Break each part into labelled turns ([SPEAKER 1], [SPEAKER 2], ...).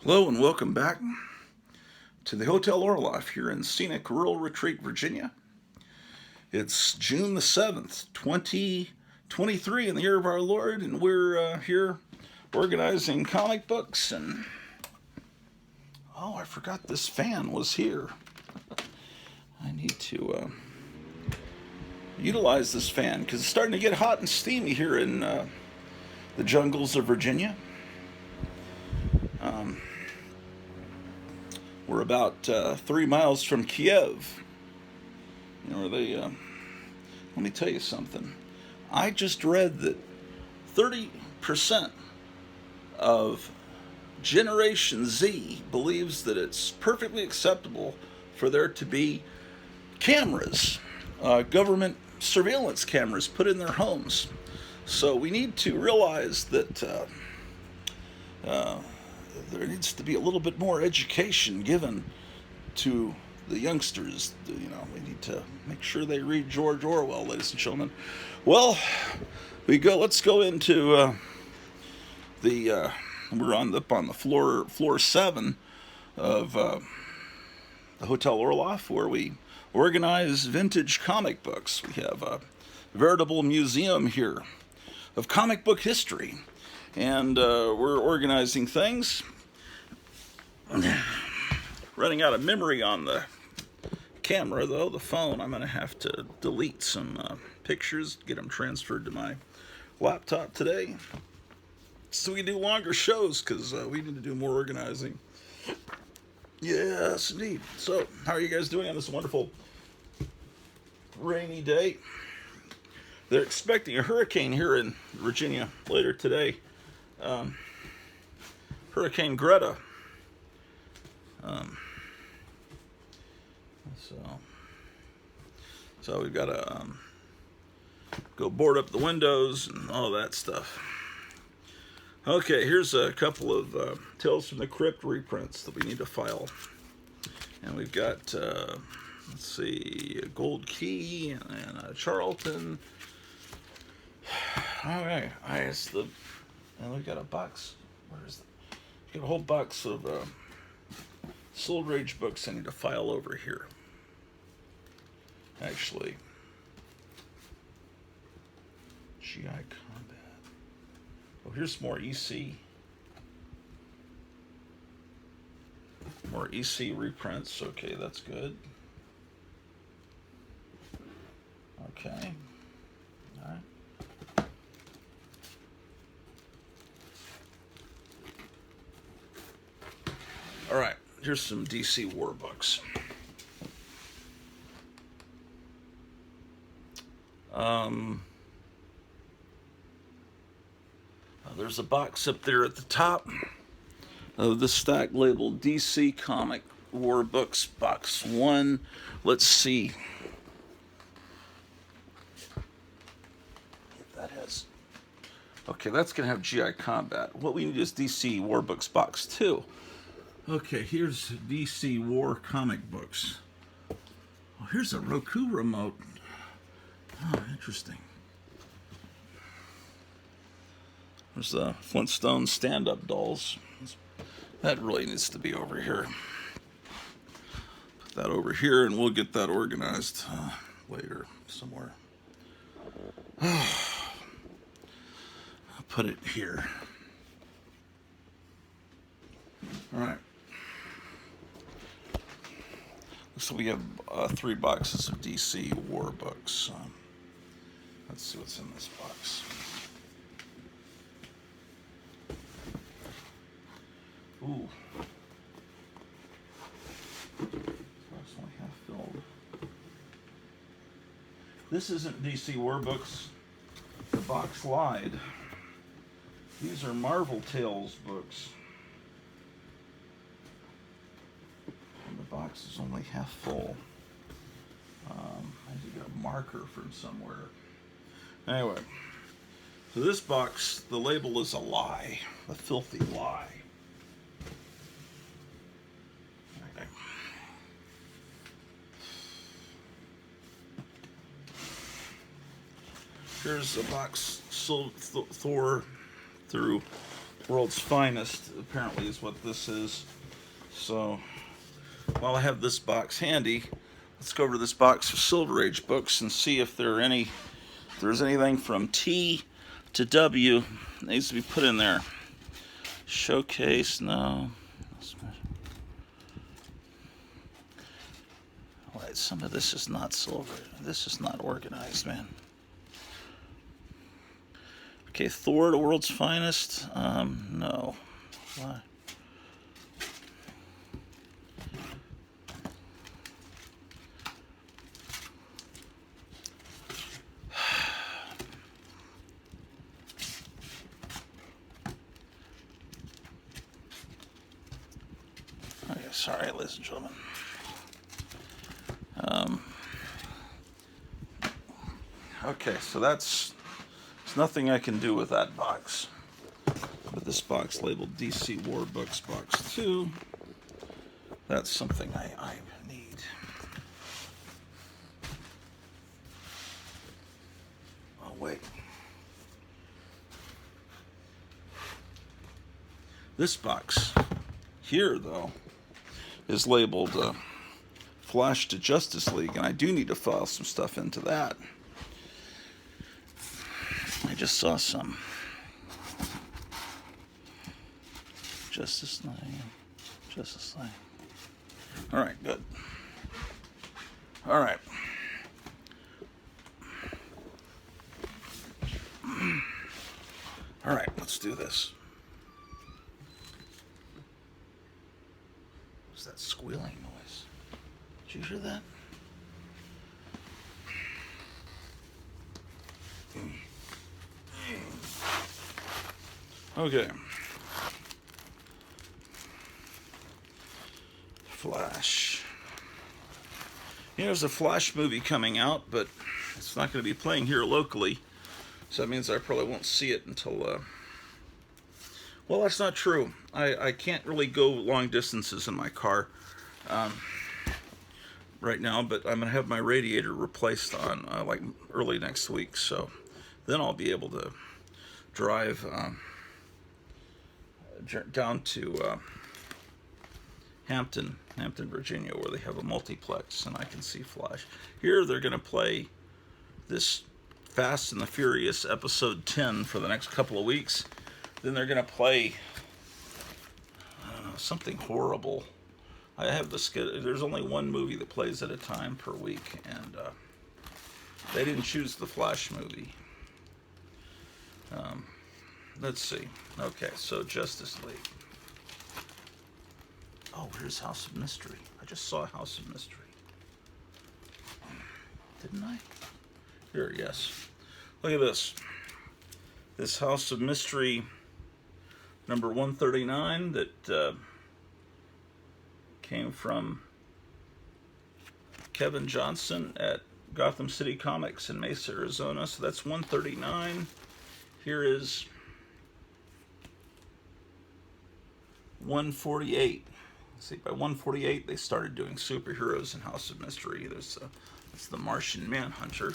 [SPEAKER 1] Hello and welcome back to the Hotel Orloff here in scenic Rural Retreat, Virginia. It's June the 7th, 2023 in the year of our Lord, and we're here organizing comic books. And oh, I forgot this fan was here. I need to utilize this fan because it's starting to get hot and steamy here in the jungles of Virginia. We're about 3 miles from Kiev. You know, let me tell you something. I just read that 30% of Generation Z believes that it's perfectly acceptable for there to be cameras, government surveillance cameras put in their homes. So we need to realize that there needs to be a little bit more education given to the youngsters. You know, we need to make sure they read George Orwell, ladies and gentlemen. Well, let's go into we're on the floor 7 of the Hotel Orloff, where we organize vintage comic books. We have a veritable museum here of comic book history, and we're organizing things. Running out of memory on the camera, though, the phone. I'm going to have to delete some pictures, get them transferred to my laptop today, so we can do longer shows, because we need to do more organizing. Yes, indeed. So, how are you guys doing on this wonderful rainy day? They're expecting a hurricane here in Virginia later today. Hurricane Greta. So we've got to go board up the windows and all that stuff. Okay, here's a couple of Tales from the Crypt reprints that we need to file. And we've got, let's see, a Gold Key and a Charlton. All right, and we've got a box. Where is it? We've got a whole box of Soul Rage books I need to file over here. Actually, GI Combat. Oh, here's more EC. More EC reprints. Okay, that's good. Okay. All right. All right. Here's some DC war books. There's a box up there at the top of the stack labeled DC Comic War Books Box 1. Let's see if that has... Okay, that's going to have GI Combat. What we need is DC War Books Box 2. Okay, here's DC War comic books. Oh, here's a Roku remote. Oh, interesting. There's the Flintstone stand-up dolls. That really needs to be over here. Put that over here, and we'll get that organized later somewhere. I'll put it here. All right. So we have 3 boxes of DC war books. Let's see what's in this box. Ooh. Box only half filled. This isn't DC war books. The box lied. These are Marvel Tales books. Box is only half full. I need to get a marker from somewhere. Anyway, so this box, the label is a lie, a filthy lie. Okay. Here's a box sold Thor through World's Finest, apparently, is what this is. So, while I have this box handy, let's go over to this box of Silver Age books and see if there's anything from T to W that needs to be put in there. Showcase, no. Wait, some of this is not silver. This is not organized, man. Okay, Thor, the World's Finest. No. Why? Okay, sorry, ladies and gentlemen. Okay, so there's nothing I can do with that box. But this box labeled DC War Books Box 2, that's something I need. Oh, wait. This box here, though, is labeled Flash to Justice League, and I do need to file some stuff into that. I just saw some. Justice League. All right, good. All right. All right, let's do this. What's that squealing noise? Did you hear that? Okay. Flash. There's a Flash movie coming out, but it's not going to be playing here locally. So that means I probably won't see it until... Well, that's not true. I can't really go long distances in my car right now, but I'm going to have my radiator replaced on like early next week. So then I'll be able to drive down to Hampton, Virginia, where they have a multiplex, and I can see Flash. Here they're going to play this Fast and the Furious episode 10 for the next couple of weeks. Then they're going to play something horrible. I have the schedule. There's only one movie that plays at a time per week, and they didn't choose the Flash movie. Let's see. Okay, so Justice League. Oh, here's House of Mystery. I just saw House of Mystery. Didn't I? Here, yes. Look at this. This House of Mystery number 139 that came from Kevin Johnson at Gotham City Comics in Mesa, Arizona. So that's 139. Here is 148. See, by 148, they started doing superheroes in House of Mystery. There's it's the Martian Manhunter.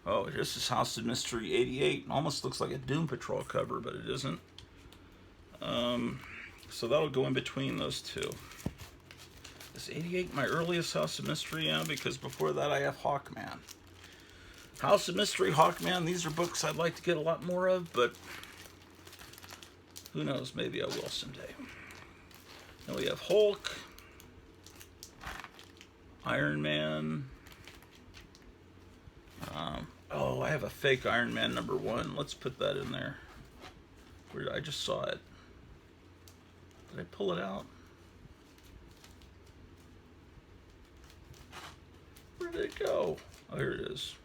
[SPEAKER 1] Oh, this is House of Mystery 88. Almost looks like a Doom Patrol cover, but it isn't. So that'll go in between those two. Is 88 my earliest House of Mystery? Yeah, because before that I have Hawkman. House of Mystery, Hawkman, these are books I'd like to get a lot more of, but who knows, maybe I will someday. Then we have Hulk, Iron Man. Oh, I have a fake Iron Man number 1. Let's put that in there. Where did I just saw it? Did I pull it out? Where did it go? Oh, here it is.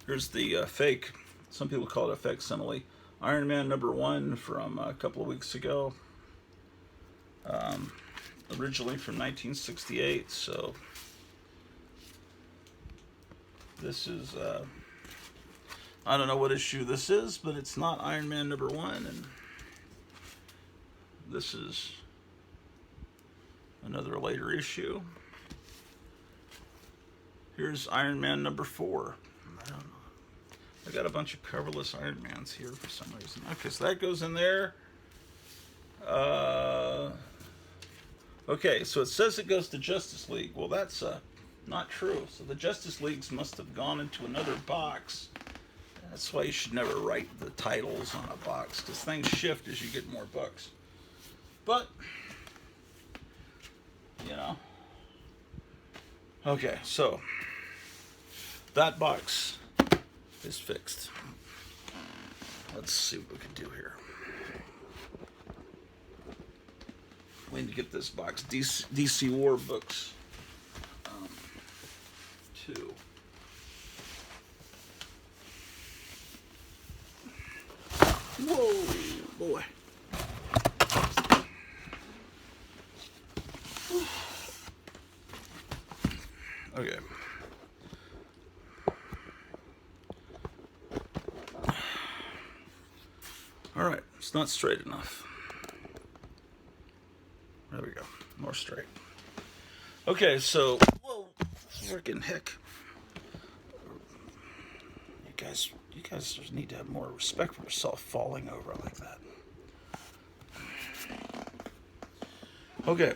[SPEAKER 1] Here's the fake. Some people call it a facsimile. Iron Man number 1 from a couple of weeks ago. Originally from 1968, so this is, I don't know what issue this is, but it's not Iron Man number 1, and this is another later issue. Here's Iron Man number 4. I got a bunch of coverless Iron Mans here for some reason. Okay, so that goes in there. Okay, so it says it goes to Justice League. Well, that's not true. So the Justice Leagues must have gone into another box. That's why you should never write the titles on a box, because things shift as you get more books. But, you know. Okay, so that box is fixed. Let's see what we can do here. We need to get this box. DC War Books 2. Whoa, boy. Okay. All right, it's not straight enough. There we go, more straight. Okay, so, whoa, freaking heck. You guys just need to have more respect for yourself falling over like that. Okay.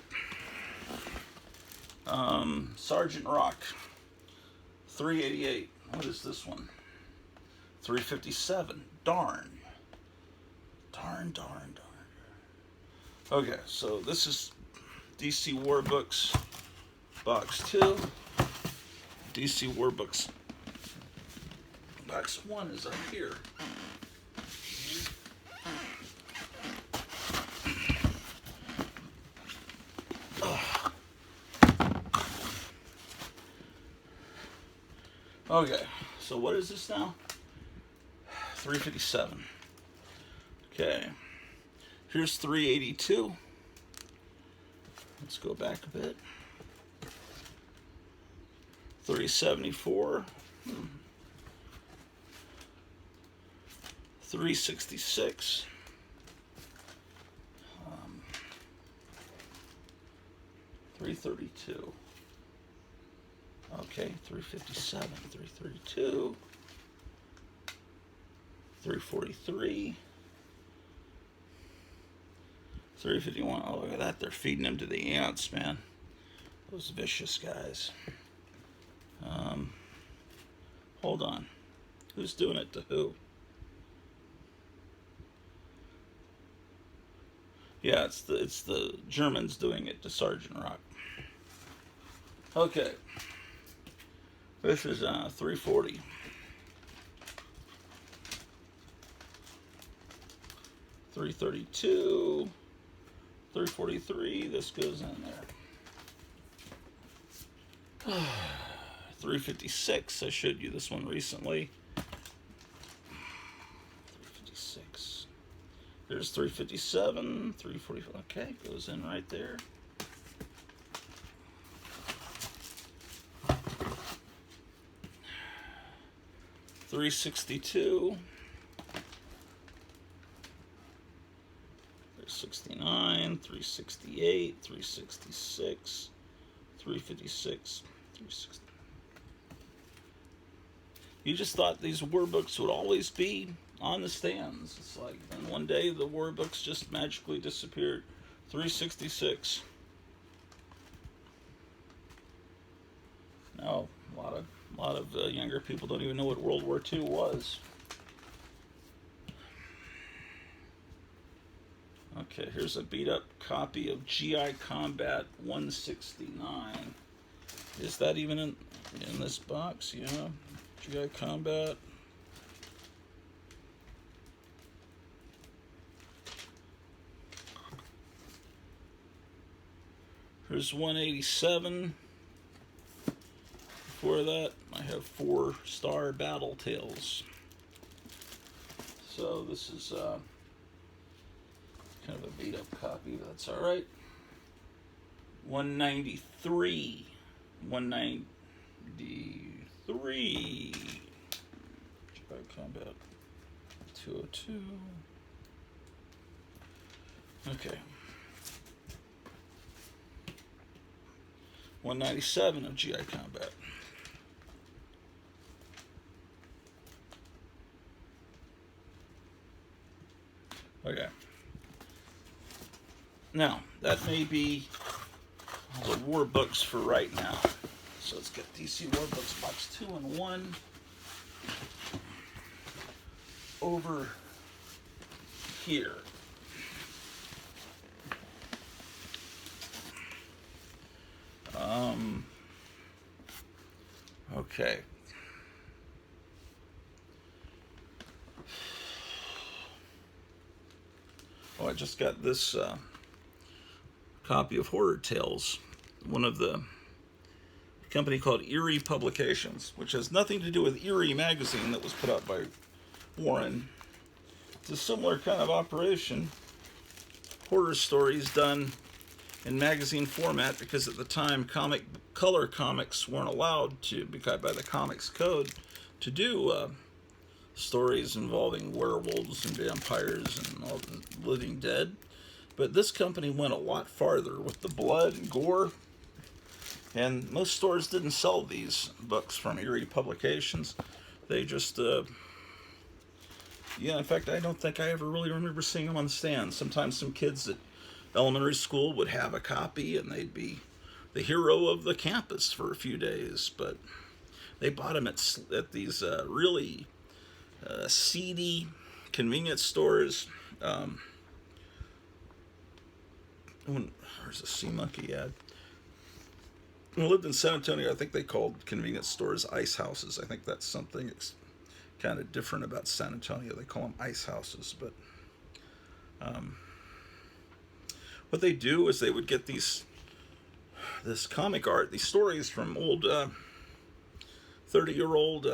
[SPEAKER 1] Sergeant Rock, 388. What is this one? 357. Darn. Okay, so this is DC War Books Box 2. DC War Books Box 1 is up here. Okay, so what is this now? 357. Okay, here's 382. Let's go back a bit. 374. 366. 332. Okay, 357, 332, 343, 351. Oh, look at that. They're feeding them to the ants, man. Those vicious guys. Hold on. Who's doing it to who? Yeah, it's the Germans doing it to Sergeant Rock. Okay. This is 340. 332. 343. This goes in there. 356. I showed you this one recently. 356. There's 357. 345. Okay, goes in right there. 362, 369, 368, 366, 356, 360. You just thought these war books would always be on the stands. It's like, and one day the war books just magically disappeared. 366. No, a lot of younger people don't even know what World War II was. Okay, here's a beat up copy of GI Combat 169. Is that even in this box? Yeah, GI Combat. Here's 187. Before that, I have 4-star Battle Tales. So this is kind of a beat up copy, but that's all right. 193. 193. GI Combat 202. Okay. 197 of GI Combat. Okay. Now, that may be the war books for right now. So let's get DC War Books Box 2 and 1 over here. Okay. Oh, I just got this copy of Horror Tales, one of the company called Eerie Publications, which has nothing to do with Eerie magazine that was put out by Warren. It's a similar kind of operation. Horror stories done in magazine format, because at the time color comics weren't allowed to, because by the Comics Code, to do stories involving werewolves and vampires and all the living dead. But this company went a lot farther with the blood and gore, and most stores didn't sell these books from Eerie Publications. They just in fact, I don't think I ever really remember seeing them on the stand. Sometimes some kids at elementary school would have a copy, and they'd be the hero of the campus for a few days. But they bought them at these really seedy convenience stores. Where's the Sea Monkey ad? When I lived in San Antonio, I think they called convenience stores ice houses. I think that's something kind of different about San Antonio. They call them ice houses. But what they do is they would get this comic art, these stories from old 30-year-old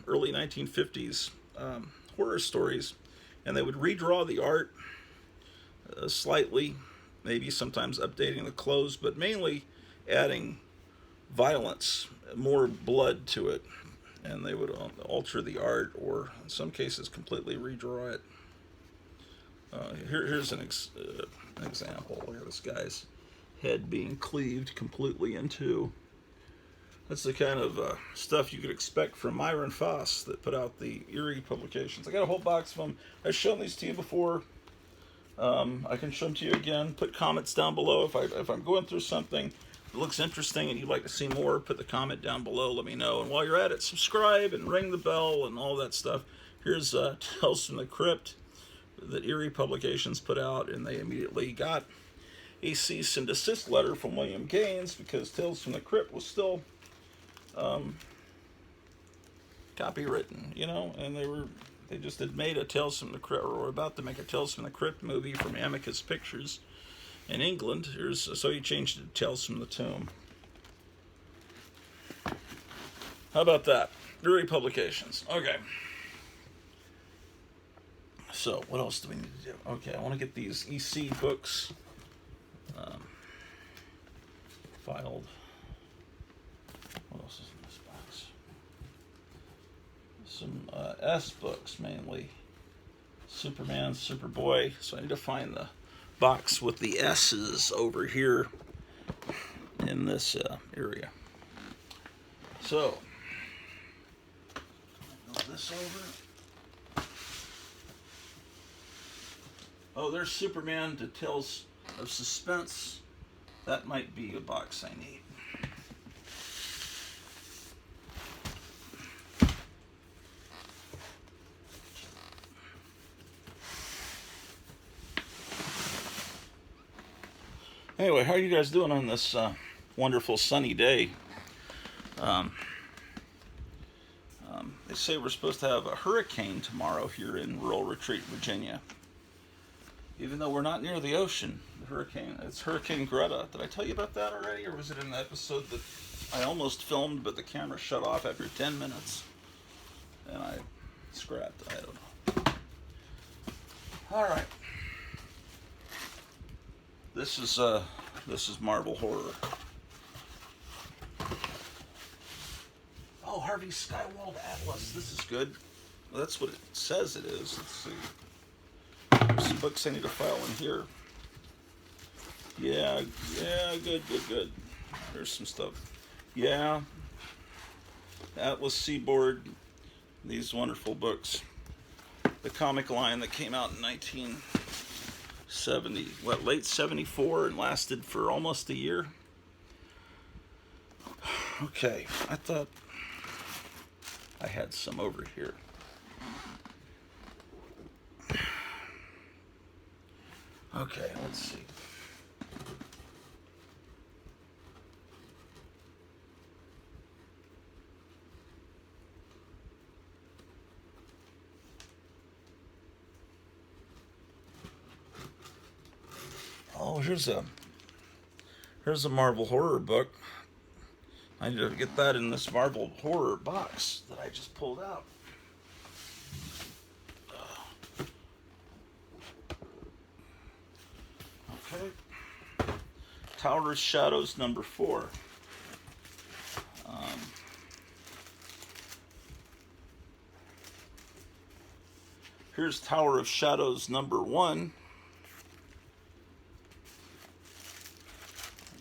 [SPEAKER 1] early 1950s horror stories, and they would redraw the art slightly, maybe sometimes updating the clothes, but mainly adding violence, more blood to it, and they would alter the art, or in some cases completely redraw it. Here's an example. Look at this guy's head being cleaved completely in two. That's the kind of stuff you could expect from Myron Foss that put out the Eerie Publications. I got a whole box of them. I've shown these to you before. I can show them to you again. Put comments down below if I'm going through something that looks interesting and you'd like to see more. Put the comment down below. Let me know. And while you're at it, subscribe and ring the bell and all that stuff. Here's Tales from the Crypt that Eerie Publications put out, and they immediately got a cease and desist letter from William Gaines because Tales from the Crypt was still copywritten, and they just had made a Tales from the Crypt, or were about to make a Tales from the Crypt movie from Amicus Pictures in England. So he changed it to Tales from the Tomb. How about that? Eerie Publications. Okay. So, what else do we need to do? Okay, I want to get these EC books filed. What else is in this box? Some S books, mainly. Superman, Superboy. So I need to find the box with the S's over here in this area. So, move this over. Oh, there's Superman to Tales of Suspense. That might be a box I need. Anyway, how are you guys doing on this wonderful sunny day? They say we're supposed to have a hurricane tomorrow here in rural Retreat, Virginia. Even though we're not near the ocean, it's Hurricane Greta. Did I tell you about that already, or was it in the episode that I almost filmed, but the camera shut off after 10 minutes, and I scrapped? I don't know. All right. This is Marvel Horror. Oh, Harvey Skywald Atlas. This is good. Well, that's what it says it is. Let's see. There's some books I need to file in here. Yeah, good. There's some stuff. Yeah. Atlas Seaboard. These wonderful books. The comic line that came out in late 74 and lasted for almost a year. Okay, I thought I had some over here. Okay, let's see. Oh, here's a Marvel horror book. I need to get that in this Marvel horror box that I just pulled out. Okay. Tower of Shadows number 4. Here's Tower of Shadows number 1.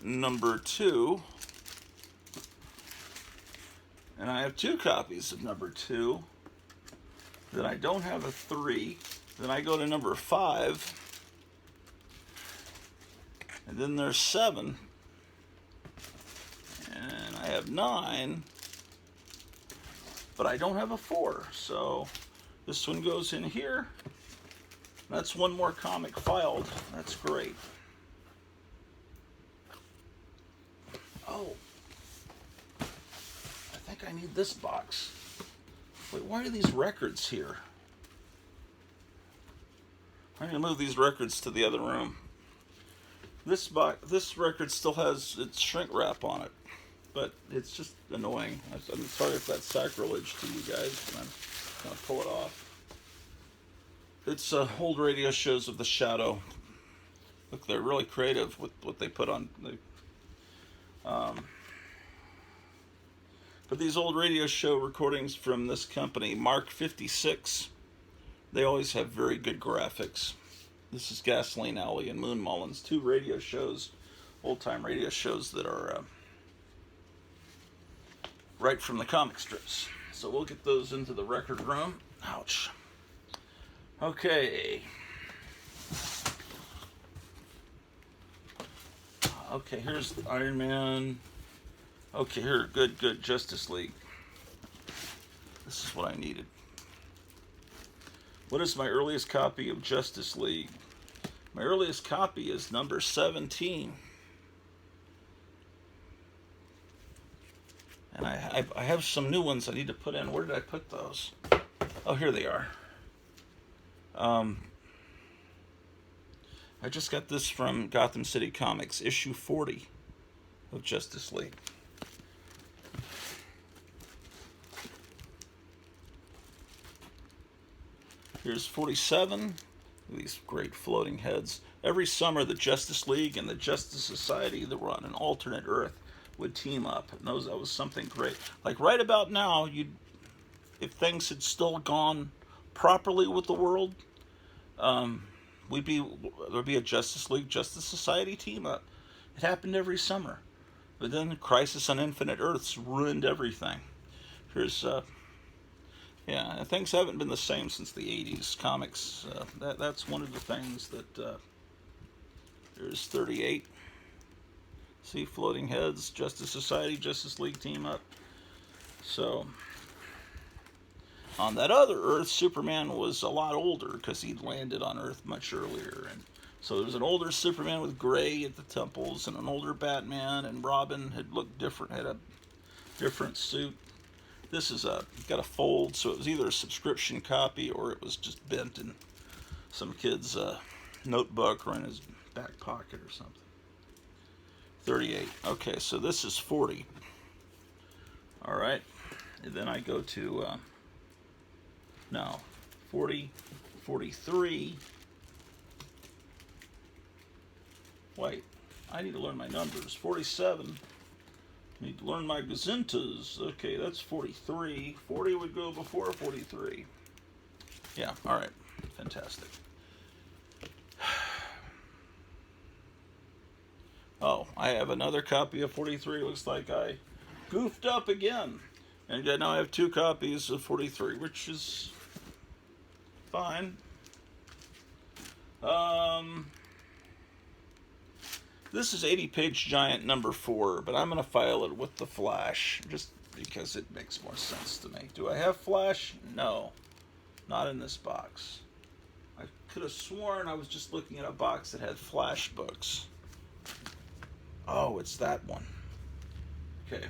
[SPEAKER 1] Number 2. And I have 2 copies of number 2. Then I don't have a 3. Then I go to number 5. And then there's 7. And I have 9. But I don't have a 4. So this one goes in here. That's one more comic filed. That's great. Oh. I think I need this box. Wait, why are these records here? I'm going to move these records to the other room. This record still has its shrink wrap on it, but it's just annoying. I'm sorry if that's sacrilege to you guys, but I'm going to pull it off. It's old radio shows of the Shadow. Look, they're really creative with what they put on. But these old radio show recordings from this company, Mark 56, they always have very good graphics. This is Gasoline Alley and Moon Mullins, 2 radio shows, old-time radio shows that are right from the comic strips. So we'll get those into the record room. Ouch. Okay. Okay, here's Iron Man. Okay, here, good, Justice League. This is what I needed. What is my earliest copy of Justice League? My earliest copy is number 17. And I have some new ones I need to put in. Where did I put those? Oh, here they are. I just got this from Gotham City Comics, issue 40 of Justice League. Here's 47. These great floating heads. Every summer, the Justice League and the Justice Society that were on an alternate Earth would team up, and that was something great. Like right about now, if things had still gone properly with the world, there'd be a Justice League, Justice Society team up. It happened every summer, but then Crisis on Infinite Earths ruined everything. Here's yeah, things haven't been the same since the 80s. Comics, that's one of the things that there's 38. See, floating heads, Justice Society, Justice League team up. So, on that other Earth, Superman was a lot older because he'd landed on Earth much earlier. And so there was an older Superman with gray at the temples and an older Batman, and Robin had looked different, had a different suit. This is got a fold, so it was either a subscription copy or it was just bent in some kid's notebook or in his back pocket or something. 38. Okay, so this is 40. All right, and then I go to 40, 43. Wait, I need to learn my numbers. 47. Need to learn my gazintas. Okay, that's 43. 40 would go before 43. Yeah, all right. Fantastic. Oh, I have another copy of 43. Looks like I goofed up again. And now I have 2 copies of 43, which is fine. Um, this is 80-page giant number 4, but I'm going to file it with the Flash just because it makes more sense to me. Do I have Flash? No, not in this box. I could have sworn I was just looking at a box that had Flash books. Oh, it's that one. Okay.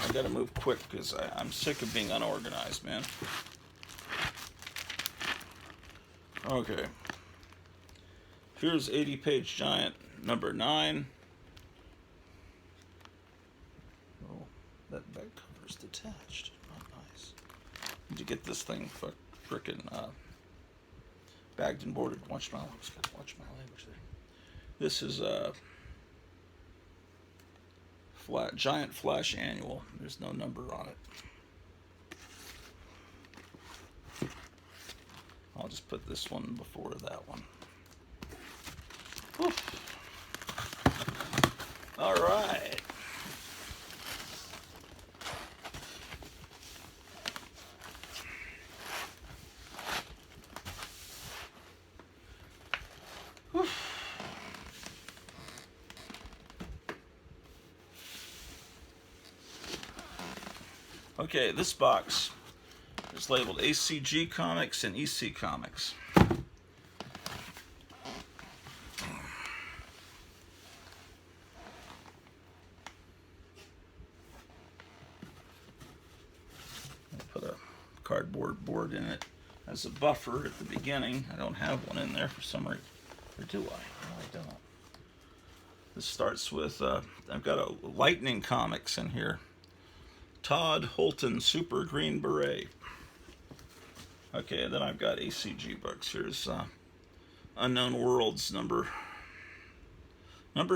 [SPEAKER 1] I gotta move quick because I'm sick of being unorganized, man. Okay. Here's 80-page giant number 9. Oh, that back cover's detached. Not nice. Need to get this thing frickin' bagged and boarded. Watch my language there. This is a giant Flash annual. There's no number on it. I'll just put this one before that one. Oof. All right. Oof. Okay, this box is labeled ACG Comics and EC Comics. Put a cardboard board in it as a buffer at the beginning. I don't have one in there for some reason. Or do I? No, I don't. This starts with, I've got a Lightning Comics in here. Todd Holton Super Green Beret. Okay, and then I've got ACG books. Here's Unknown Worlds number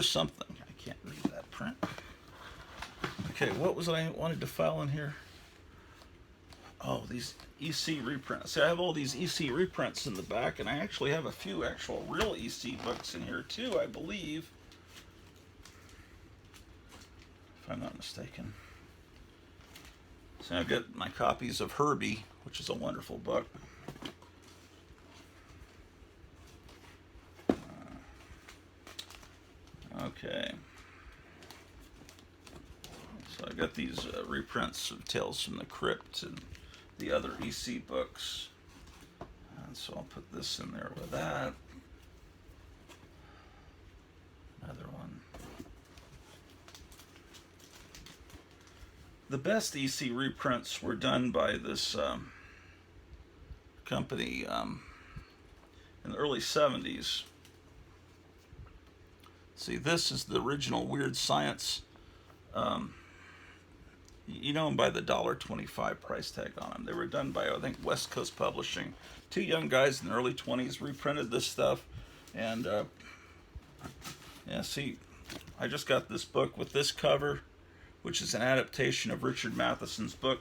[SPEAKER 1] something. I can't read that print. Okay, what was it I wanted to file in here? Oh, these EC reprints. See, I have all these EC reprints in the back, and I actually have a few actual real EC books in here too, I believe. If I'm not mistaken. So I've got my copies of Herbie, which is a wonderful book. Okay. So I got these reprints of Tales from the Crypt and the other EC books. And so I'll put this in there with that. Another one. The best EC reprints were done by this company in the early 70s. See, this is the original Weird Science. You know them by the $1.25 price tag on them. They were done by, I think, West Coast Publishing. Two young guys in the early 20s reprinted this stuff. And, yeah, see, I just got this book with this cover, which is an adaptation of Richard Matheson's book,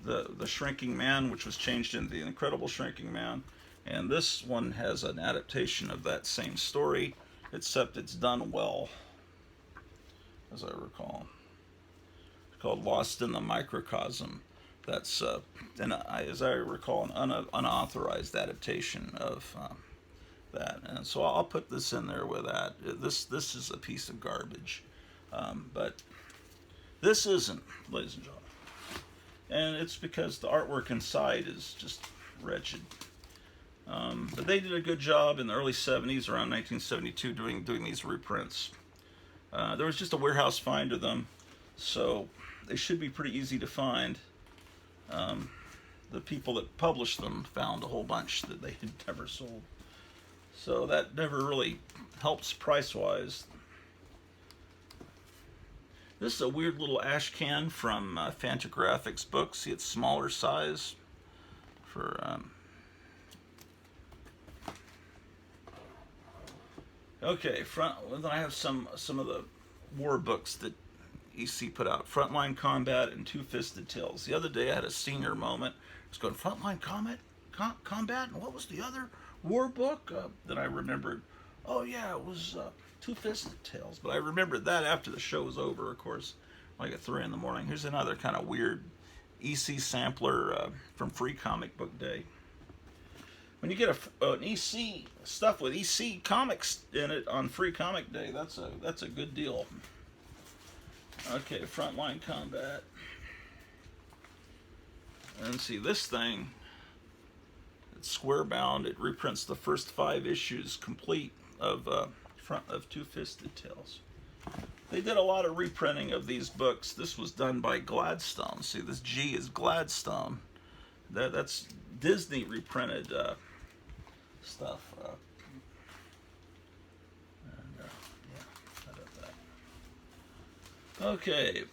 [SPEAKER 1] The Shrinking Man, which was changed into The Incredible Shrinking Man. And this one has an adaptation of that same story, except it's done well, as I recall. It's called Lost in the Microcosm. That's, as I recall, an unauthorized adaptation of that. And so I'll put this in there with that. This is a piece of garbage. But this isn't, ladies and gentlemen. And it's because the artwork inside is just wretched. But they did a good job in the early 70s, around 1972, doing these reprints. There was just a warehouse find of them, so they should be pretty easy to find. The people that published them found a whole bunch that they had never sold. So that never really helps price-wise. This is a weird little ash can from Fantagraphics books. See, it's smaller size for... Okay, then I have some of the war books that EC put out. Frontline Combat and Two-Fisted Tales. The other day I had a senior moment. I was going, Frontline Combat? And what was the other war book? Then I remembered, oh yeah, it was Two-Fisted Tales. But I remembered that after the show was over, of course. like at 3 in the morning. Here's another kind of weird EC sampler from Free Comic Book Day. When you get an EC stuff with EC comics in it on Free Comic Day, that's a good deal. Okay, Frontline Combat. And see this thing. It's square bound. It reprints the first 5 issues complete of Two-Fisted Tales. They did a lot of reprinting of these books. This was done by Gladstone. See, this G is Gladstone. That's Disney reprinted stuff. Yeah, how about that? Okay.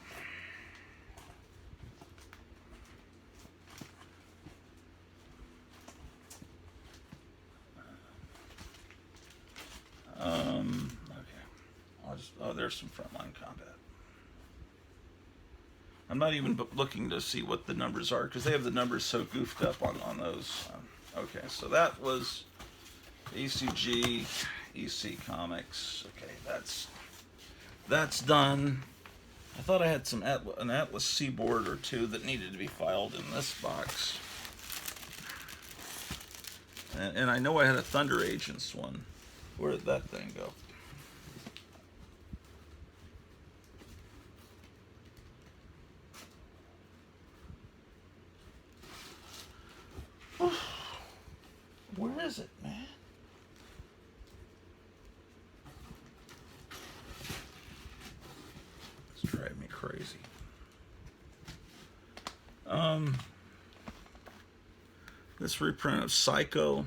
[SPEAKER 1] Okay. There's some Frontline Combat. I'm not even looking to see what the numbers are because they have the numbers so goofed up on those. Okay, so that was ECG, EC Comics. Okay, that's done. I thought I had an Atlas Seaboard or two that needed to be filed in this box. And I know I had a Thunder Agents one. Where did that thing go? Where is it, man? It's driving me crazy. This reprint of Psycho.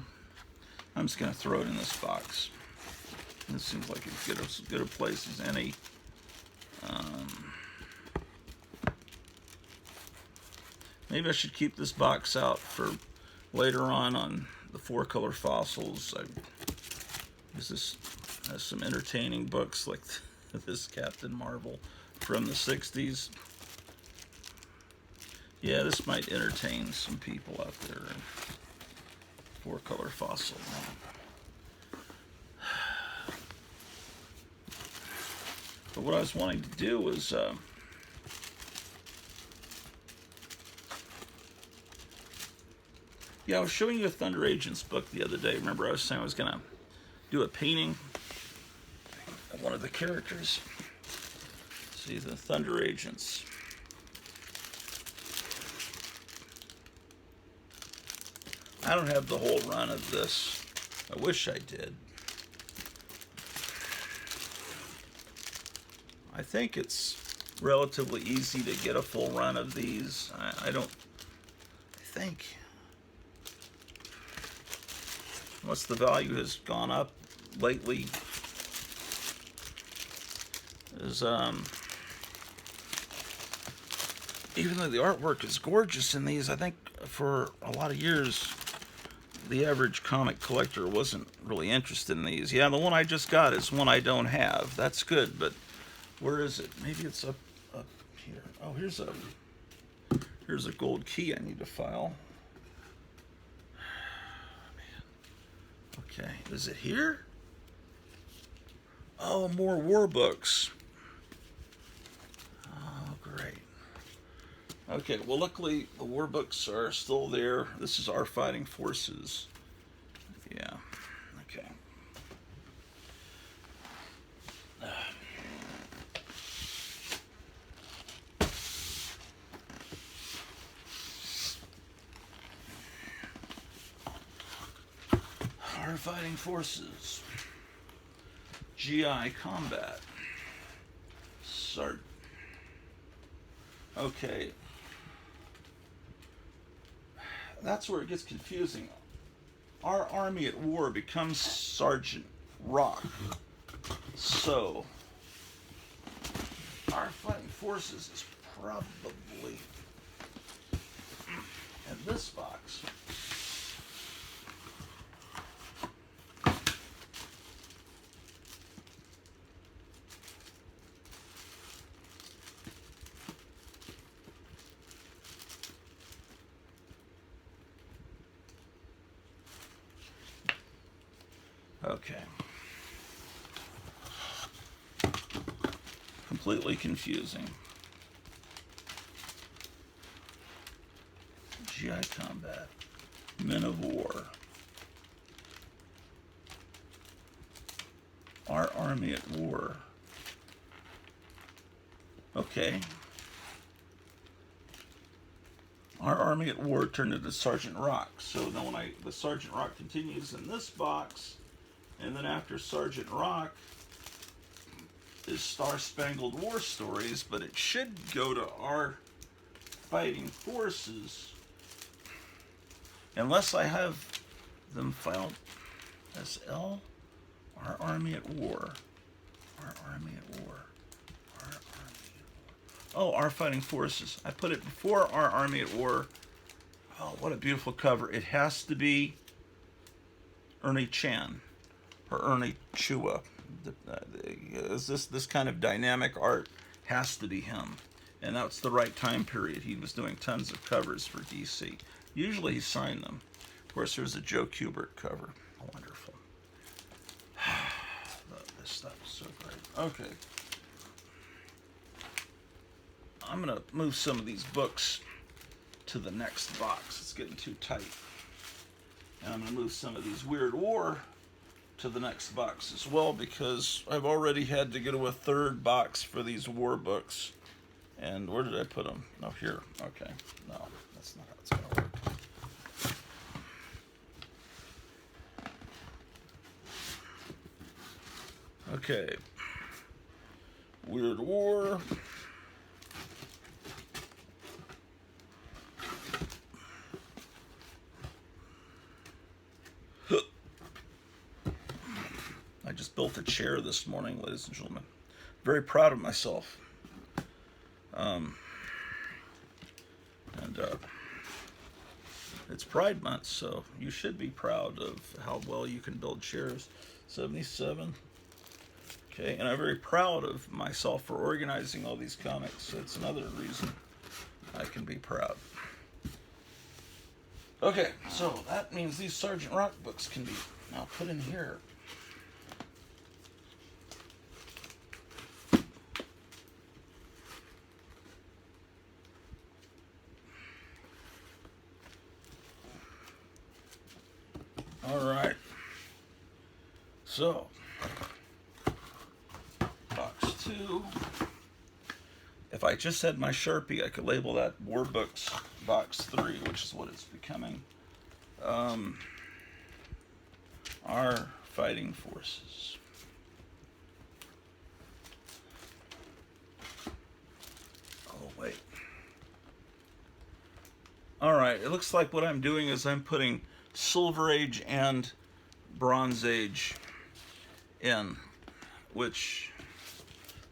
[SPEAKER 1] I'm just gonna throw it in this box. This seems like as good a place as any. Maybe I should keep this box out for later on the 4-color fossils. This has some entertaining books like this Captain Marvel from the 60s. Yeah, this might entertain some people out there. 4-color fossil. But what I was wanting to do was I was showing you a Thunder Agents book the other day. Remember I was saying I was going to do a painting of one of the characters. See, the Thunder Agents. I don't have the whole run of this. I wish I did. I think it's relatively easy to get a full run of these. I think. Unless the value has gone up lately. Even though the artwork is gorgeous in these, I think for a lot of years, the average comic collector wasn't really interested in these. Yeah, the one I just got is one I don't have. That's good, but where is it? Maybe it's up here. Oh, here's a gold key I need to file. Okay, is it here? Oh, more war books. Oh, great. Okay, well, luckily the war books are still there. This is Our Fighting Forces. Yeah, okay. Our Fighting Forces. GI Combat. Okay. That's where it gets confusing. Our army at war becomes Sergeant Rock. So, Our Fighting Forces is probably in this box. Okay. Completely confusing. combat. Men of War. Our Army at War. Okay. Our Army at War turned into Sergeant Rock. So then the Sergeant Rock continues in this box, and then after Sergeant Rock is Star Spangled War Stories, but it should go to Our Fighting Forces, unless I have them filed as L. Our Army at War. Our Army at War. Our Army at War. Oh, Our Fighting Forces. I put it before Our Army at War. Oh, what a beautiful cover. It has to be Ernie Chan or Ernie Chua. This kind of dynamic art has to be him. And that's the right time period. He was doing tons of covers for DC. Usually he signed them. Of course, there's a Joe Kubert cover. Wonderful. This stuff is so great. Okay. I'm going to move some of these books to the next box. It's getting too tight. And I'm going to move some of these Weird War to the next box as well, because I've already had to go to a third box for these war books. And where did I put them? Oh, here. Okay. No, that's not how it's going to work. Okay. Weird War. I just built a chair this morning, ladies and gentlemen. Very proud of myself. It's Pride Month, so you should be proud of how well you can build chairs. 77. Okay, and I'm very proud of myself for organizing all these comics. So it's another reason I can be proud. Okay, so that means these Sergeant Rock books can be now put in here. All right. So, box 2. If I just had my Sharpie, I could label that War Books box 3, which is what it's becoming. Our Fighting Forces. Oh, wait. All right. It looks like what I'm doing is I'm putting Silver Age and Bronze Age in, which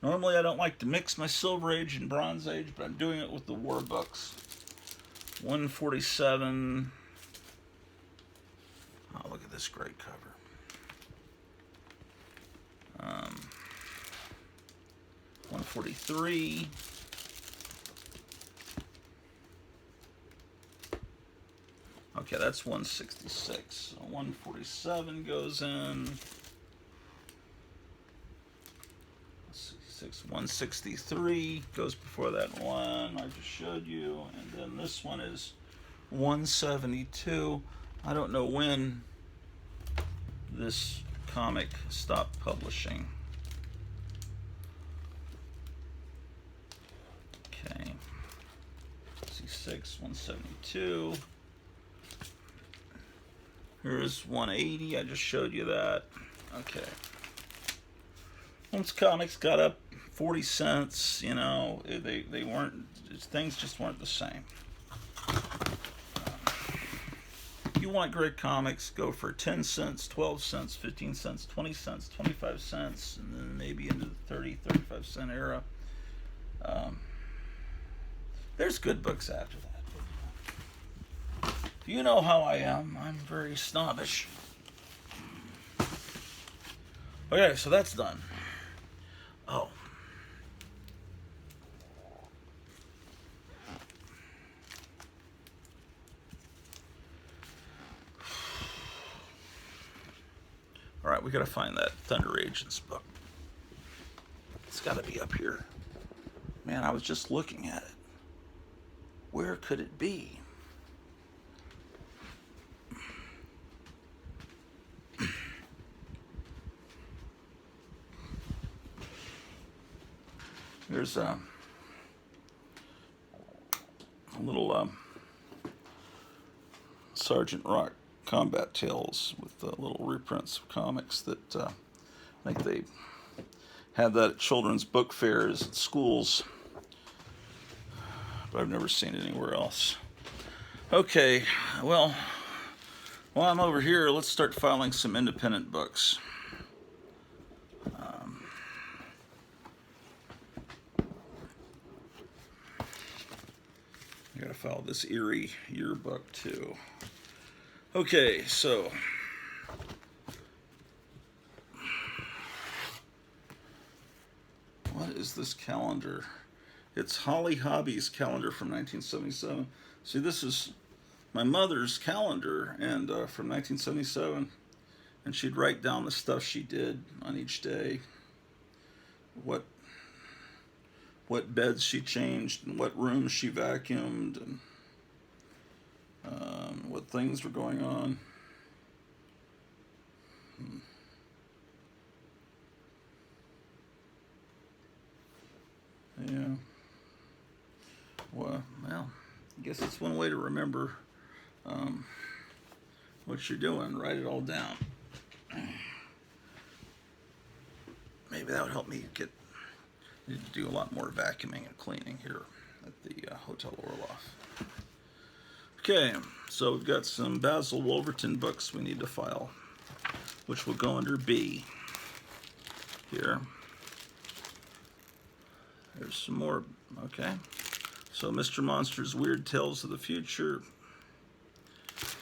[SPEAKER 1] normally I don't like to mix my Silver Age and Bronze Age, but I'm doing it with the war books. 147. Oh, look at this great cover. 143. Okay, that's 166. So 147 goes in. 163 goes before that one I just showed you. And then this one is 172. I don't know when this comic stopped publishing. Okay. 66, 172. Here's 180. I just showed you that. Okay. Once comics got up 40 cents, you know, they weren't, things just weren't the same. If you want great comics, go for 10 cents, 12 cents, 15 cents, 20 cents, 25 cents, and then maybe into the 30, 35 cent era. There's good books after that. You know how I am. I'm very snobbish. Okay, so that's done. Oh. All right, we got to find that Thunder Agents book. It's got to be up here. Man, I was just looking at it. Where could it be? There's a little Sergeant Rock Combat Tales with little reprints of comics that I think they had that at children's book fairs at schools, but I've never seen it anywhere else. Okay, well, while I'm over here, let's start filing some independent books. I gotta file this Erie yearbook too. Okay, so what is this calendar? It's Holly Hobby's calendar from 1977. See, this is my mother's calendar, and from 1977, and she'd write down the stuff she did on each day, what beds she changed, and what rooms she vacuumed, and what things were going on. Yeah. Well, I guess it's one way to remember what you're doing. Write it all down. Maybe that would help me need to do a lot more vacuuming and cleaning here at the Hotel Orloff. Okay, so we've got some Basil Wolverton books we need to file, which will go under B here. There's some more. Okay, so Mr. Monster's Weird Tales of the Future.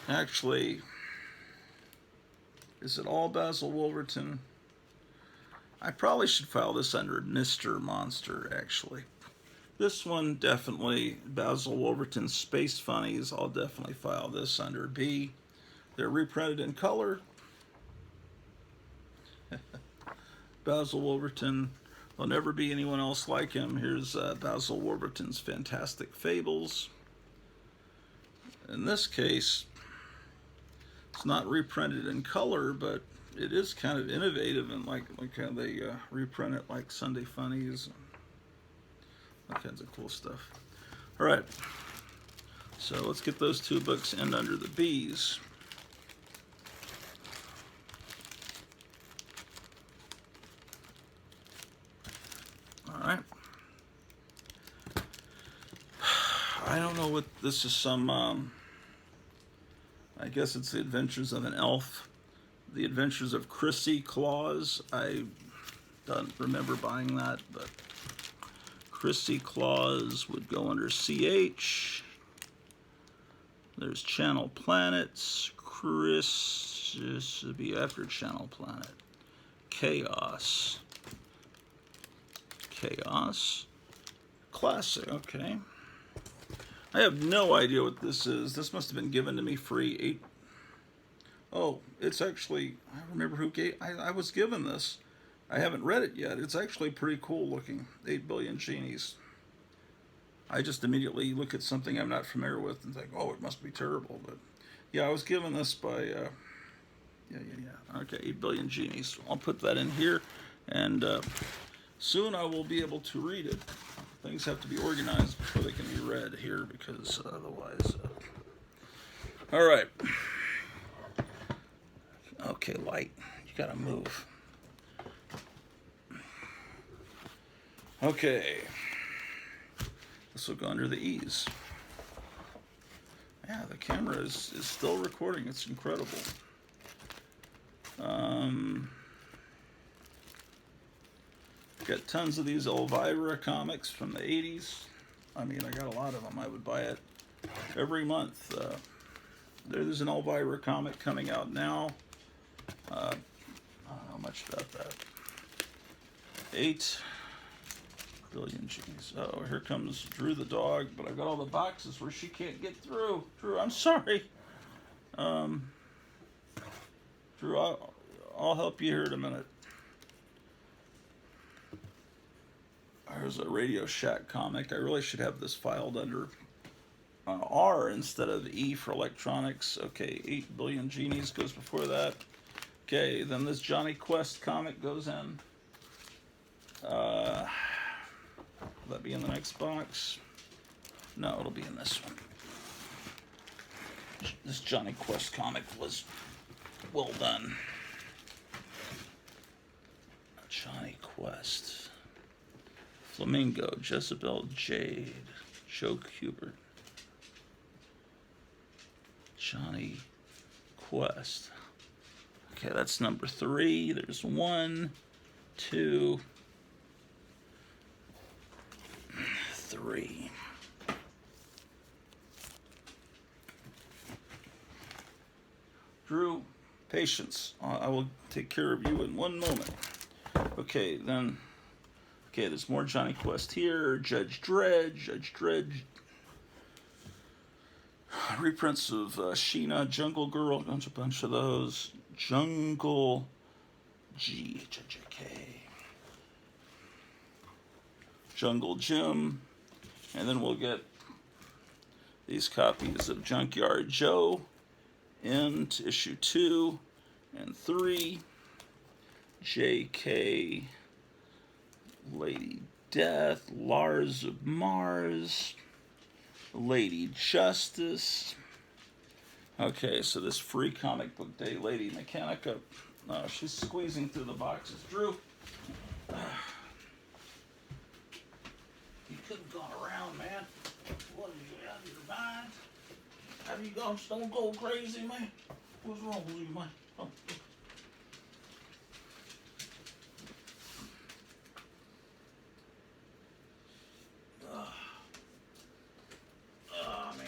[SPEAKER 1] Actually, is it all Basil Wolverton? I probably should file this under Mr. Monster, actually. This one, definitely, Basil Wolverton's Space Funnies, I'll definitely file this under B. They're reprinted in color. Basil Wolverton, there'll never be anyone else like him. Here's Basil Wolverton's Fantastic Fables. In this case, it's not reprinted in color, but it is kind of innovative, and like how they reprint it like Sunday Funnies, and all kinds of cool stuff. All right, so let's get those two books in under the B's. All right. I don't know what this is. Some I guess it's The Adventures of an Elf. The Adventures of Chrissy Claus. I don't remember buying that, but Chrissy Claus would go under CH. There's Channel Planets. This would be after Channel Planet. Chaos. Classic, okay. I have no idea what this is. This must have been given to me free. Oh, it's actually, I remember who gave, I was given this. I haven't read it yet. It's actually pretty cool looking. 8 Billion Genies. I just immediately look at something I'm not familiar with and think, oh, it must be terrible. But yeah, I was given this by, Okay, 8 Billion Genies. I'll put that in here, and soon I will be able to read it. Things have to be organized before they can be read here, because otherwise... All right. Okay, light. You gotta move. Okay. This will go under the E's. Yeah, the camera is still recording. It's incredible. Got tons of these Elvira comics from the 80s. I mean, I got a lot of them. I would buy it every month. There's an Elvira comic coming out now. I don't know much about that. 8 Billion G's. Oh, here comes Drew the dog, but I've got all the boxes where she can't get through. Drew, I'm sorry. Drew, I'll help you here in a minute. There's a Radio Shack comic. I really should have this filed under R instead of E for electronics. Okay, 8 Billion Genies goes before that. Okay, then this Johnny Quest comic goes in. Will that be in the next box? No, it'll be in this one. This Johnny Quest comic was well done. Johnny Quest. Flamingo, Jezebel Jade, Joe Kubert. Johnny Quest. Okay, that's number 3. There's 1, 2, 3. Drew, patience. I will take care of you in one moment. Okay, then. Okay, there's more Johnny Quest here. Judge Dredd. Reprints of Sheena, Jungle Girl, a bunch of those. Jungle JJK. Jungle Jim. And then we'll get these copies of Junkyard Joe, into issue 2 and 3. JK, Lady Death, Lars of Mars, Lady Justice. Okay, so this free comic book day, Lady Mechanica. She's squeezing through the boxes. Drew, you could have gone around, man. What, are you out of your mind? Have you gone stone cold crazy, man? What's wrong with you, man? Oh. Man.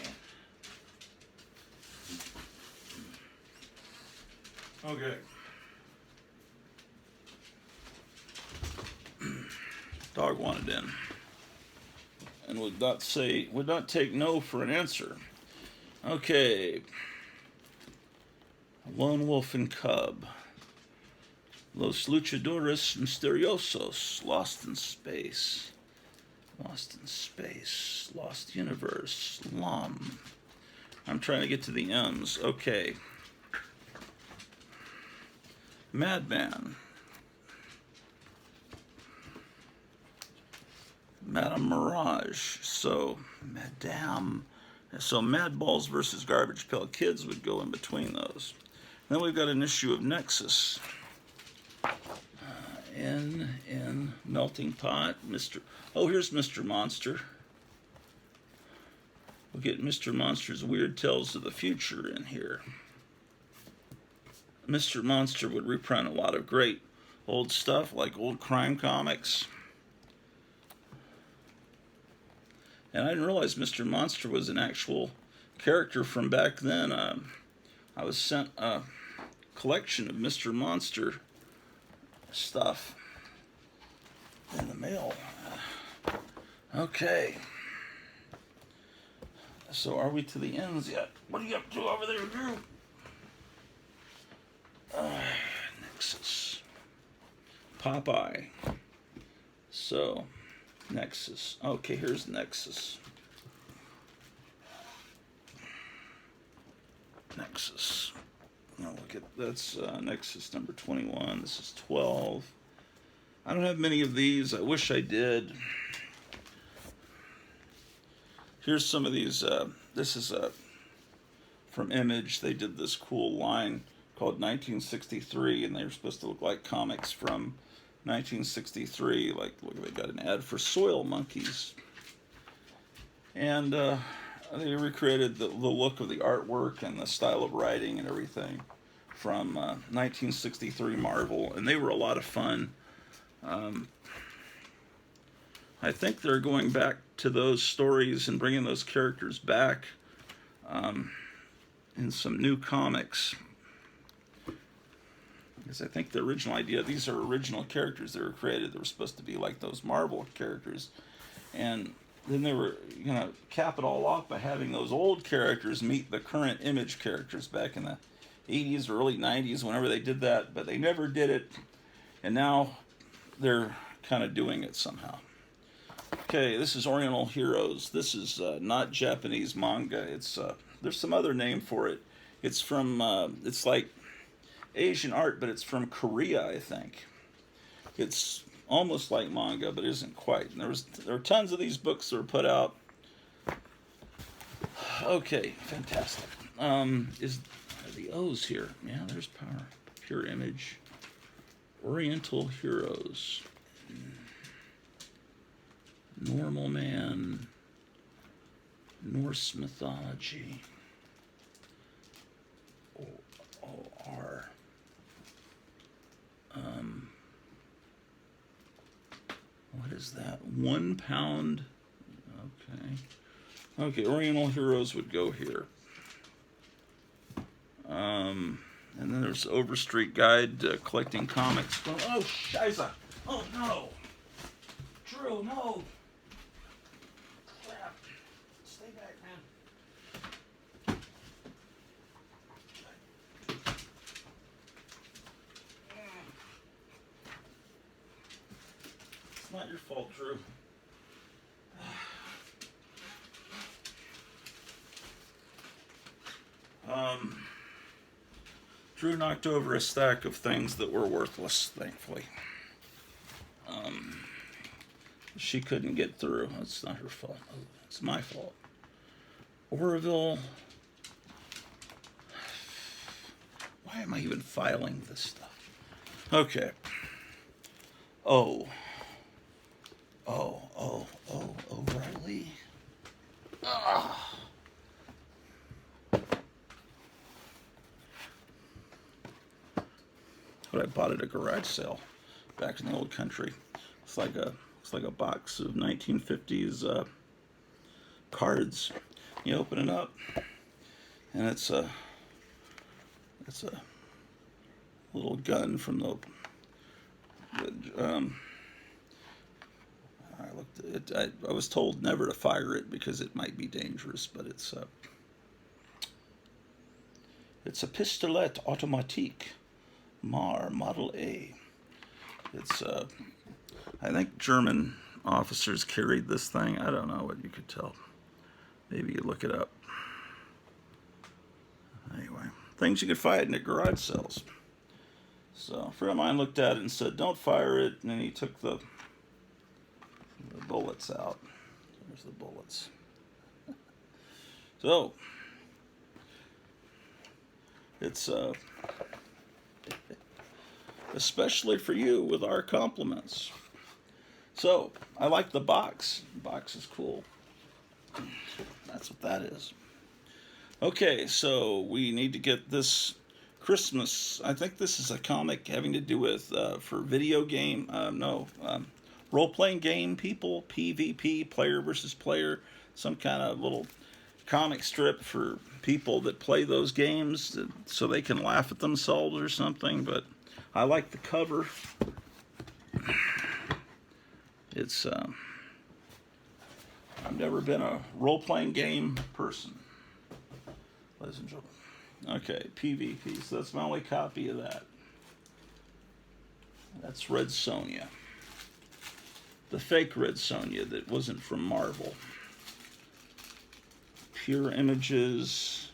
[SPEAKER 1] Okay. Dog wanted in and would not take no for an answer. Okay. Lone Wolf and Cub. Los Luchadores Misteriosos. Lost in Space. Lost Universe. Lum. I'm trying to get to the M's. Okay. Madman. Madame Mirage. So Mad Balls versus Garbage Pail Kids would go in between those. Then we've got an issue of Nexus. In Melting Pot. Here's Mr. Monster. We'll get Mr. Monster's Weird Tales of the Future in here. Mr. Monster would reprint a lot of great old stuff, like old crime comics. And I didn't realize Mr. Monster was an actual character from back then. I was sent a collection of Mr. Monster stuff in the mail. Okay. So are we to the ends yet? What are you up to over there, Drew? Nexus. Popeye. So, Nexus. Okay, here's Nexus. Nexus. Now look at that's Nexus number 21. This is 12. I don't have many of these. I wish I did. Here's some of these. This is from Image. They did this cool line called 1963, and they were supposed to look like comics from 1963. Like, look, they got an ad for Soil Monkeys. And they recreated the look of the artwork and the style of writing and everything from 1963 Marvel, and they were a lot of fun. I think they're going back to those stories and bringing those characters back in some new comics. Because I think the original idea, these are original characters that were created that were supposed to be like those Marvel characters. And then they were going to cap it all off by having those old characters meet the current Image characters back in the 80s or early 90s, whenever they did that. But they never did it. And now they're kind of doing it somehow. Okay, this is Oriental Heroes. This is not Japanese manga. It's there's some other name for it. It's from it's like Asian art, but it's from Korea, I think. It's almost like manga, but isn't quite. And there are tons of these books that were put out. Okay, fantastic. Are the O's here? Yeah, there's power. Pure image. Oriental heroes. Normal man. Norse mythology. O-R. What is that? 1 pound. Okay. Okay, Oriental heroes would go here. And then there's Overstreet Guide collecting comics. Oh, Shiza! Oh, no! Drew, no! Crap. Stay back, man. It's not your fault, Drew. Drew knocked over a stack of things that were worthless, thankfully. She couldn't get through. It's not her fault. It's my fault. Orville. Why am I even filing this stuff? Okay. O'Reilly. What I bought at a garage sale back in the old country. It's like a box of 1950s cards. You open it up, and it's a little gun from the I was told never to fire it because it might be dangerous, but it's a pistolet automatique, Model A. It's I think German officers carried this thing. I don't know what you could tell. Maybe you look it up. Anyway, things you could find at garage sales. So a friend of mine looked at it and said, "Don't fire it." And then he took the bullets out. There's the bullets. So it's especially for you with our compliments. So I like the box. The box is cool. That's what that is. Okay, so we need to get this Christmas. I think this is a comic having to do with for video game. Role-playing game people, PvP, player versus player, some kind of little comic strip for people that play those games so they can laugh at themselves or something. But I like the cover. It's I've never been a role-playing game person, ladies and gentlemen. Okay, PvP. So that's my only copy of that. That's Red Sonja. The fake Red Sonja that wasn't from Marvel. Pure Images.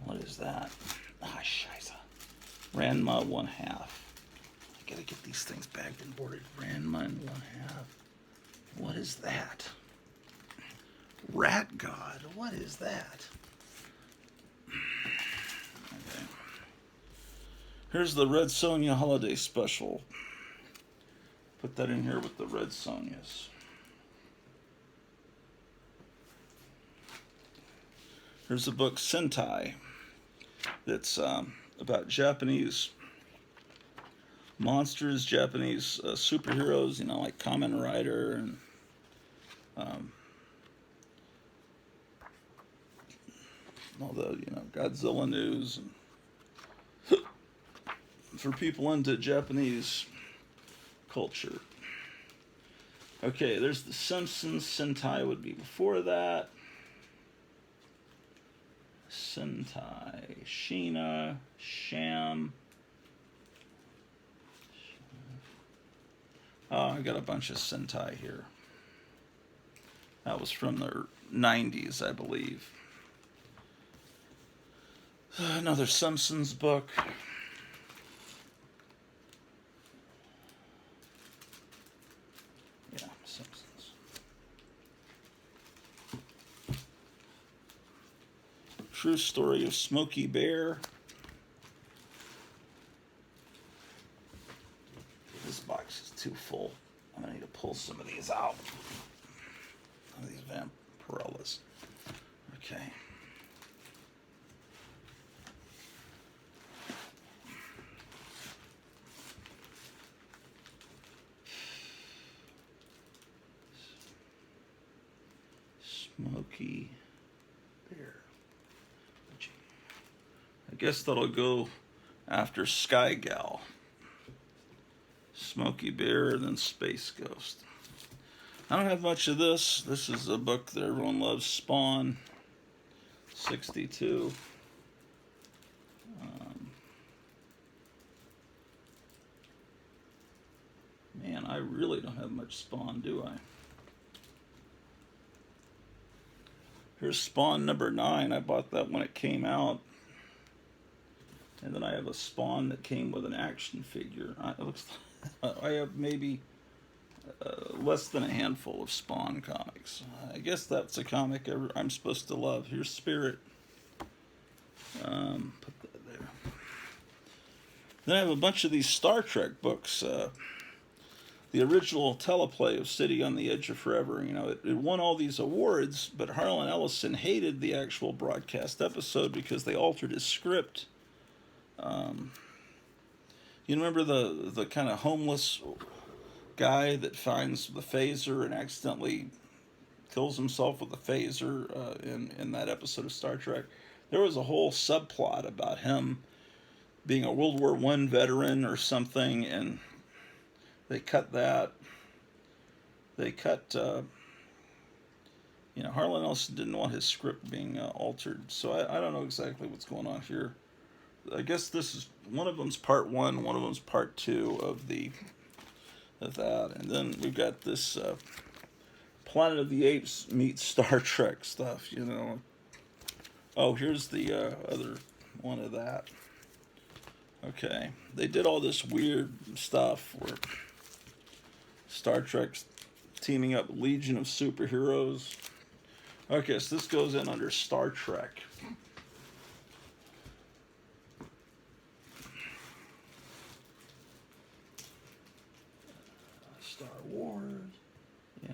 [SPEAKER 1] What is that? Scheiße. Ranma 1/2. I gotta get these things bagged and boarded. Ranma 1/2. What is that? Rat God. What is that? Okay. Here's the Red Sonja Holiday Special. Put that in here with the Red Sonjas. Here's a book, Sentai, that's about Japanese monsters, Japanese superheroes, like Kamen Rider and all the Godzilla news, and for people into Japanese culture. Okay, there's the Simpsons. Sentai would be before that. Sentai, Sheena, Sham. Oh, I got a bunch of Sentai here. That was from the 90s, I believe. Another Simpsons book. True story of Smokey Bear. This box is too full. I'm gonna need to pull some of these out. Some of these Vampirellas. Okay. Smokey Bear. I guess that'll go after Sky Gal. Smokey Bear, and then Space Ghost. I don't have much of this. This is a book that everyone loves, Spawn, 62. Man, I really don't have much Spawn, do I? Here's Spawn number 9. I bought that when it came out. And then I have a Spawn that came with an action figure. It looks like I have maybe less than a handful of Spawn comics. I guess that's a comic I'm supposed to love. Here's Spirit. Put that there. Then I have a bunch of these Star Trek books. The original teleplay of City on the Edge of Forever. You know, it won all these awards, but Harlan Ellison hated the actual broadcast episode because they altered his script. You remember the kind of homeless guy that finds the phaser and accidentally kills himself with the phaser in that episode of Star Trek? There was a whole subplot about him being a World War I veteran or something, and they cut that. They cut, Harlan Ellison didn't want his script being altered, so I don't know exactly what's going on here. I guess this is, one of them's part 1, one of them's part 2 of that, and then we've got this Planet of the Apes meets Star Trek stuff, you know. Oh, here's the other one of that. Okay, they did all this weird stuff where Star Trek's teaming up Legion of Superheroes. Okay, so this goes in under Star Trek. Star Wars. Yeah.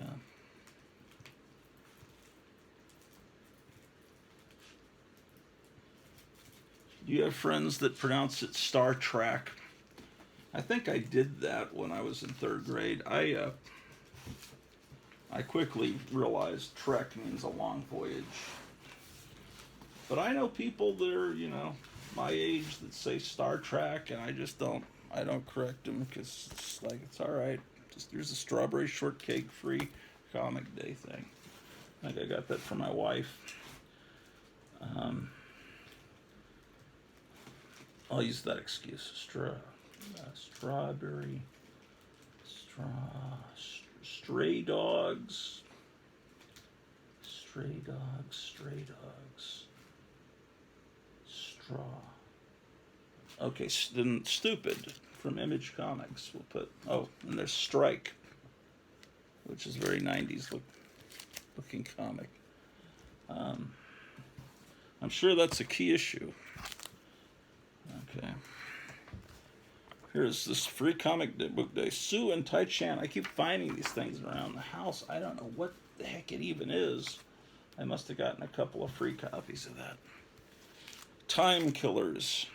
[SPEAKER 1] Do you have friends that pronounce it Star Trek? I think I did that when I was in 3rd grade. I quickly realized Trek means a long voyage. But I know people that are, my age that say Star Trek, and I don't correct them because it's like, it's all right. Just here's a strawberry shortcake free comic day thing. I think I got that for my wife. I'll use that excuse. Strawberry, stray dogs, straw. Okay, then Stupid from Image Comics. We'll put, and there's Strike, which is a very 90s looking comic. I'm sure that's a key issue. Okay. Here's this free comic book day. Sue and Tai Chan. I keep finding these things around the house. I don't know what the heck it even is. I must have gotten a couple of free copies of that. Time Killers.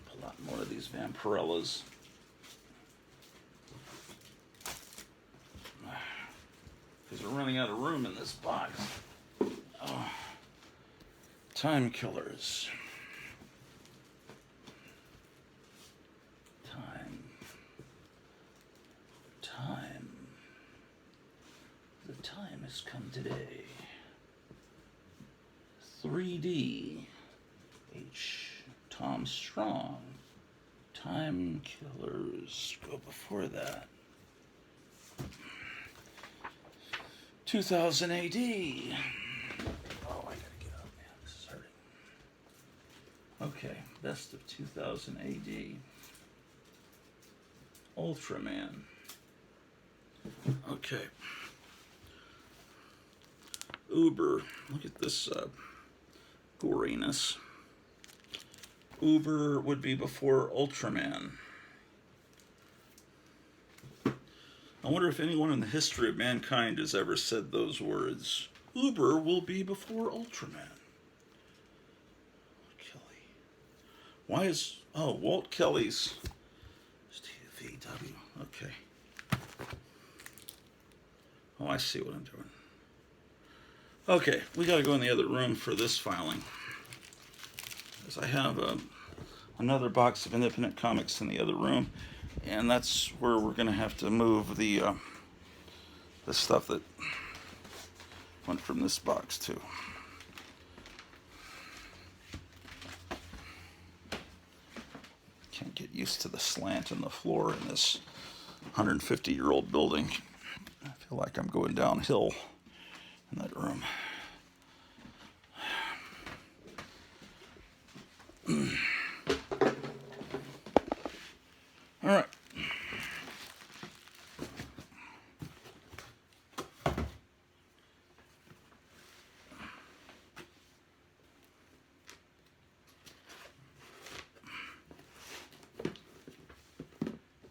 [SPEAKER 1] Pull out more of these Vampirellas. Because we're running out of room in this box. Oh. Time Killers. Time. The time has come today. 3D. Tom Strong. Time Killers. Go before that. 2000 AD. Oh, I gotta get up, man. This is hurting. Okay, best of 2000 AD. Ultraman. Okay. Uber. Look at this goriness. Uber would be before Ultraman. I wonder if anyone in the history of mankind has ever said those words. Uber will be before Ultraman. Kelly. Why is... Oh, Walt Kelly's... VW. Okay. Oh, I see what I'm doing. Okay, we got to go in the other room for this filing. Because I have another box of independent comics in the other room. And that's where we're going to have to move the stuff that went from this box to. Can't get used to the slant in the floor in this 150-year-old building. I feel like I'm going downhill in that room. All right.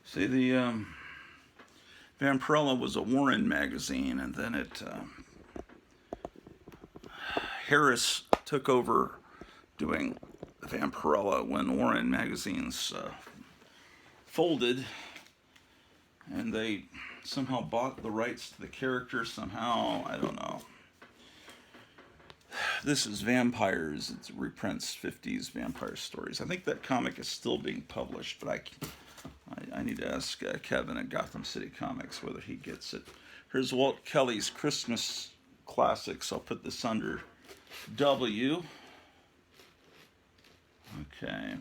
[SPEAKER 1] See, the Vampirella was a Warren magazine, and then Harris took over doing Vampirella when Warren magazines folded, and they somehow bought the rights to the character somehow. I don't know. This is Vampires. It reprints 50s vampire stories. I think that comic is still being published, but I need to ask Kevin at Gotham City Comics whether he gets it. Here's Walt Kelly's Christmas Classics. I'll put this under W. Okay.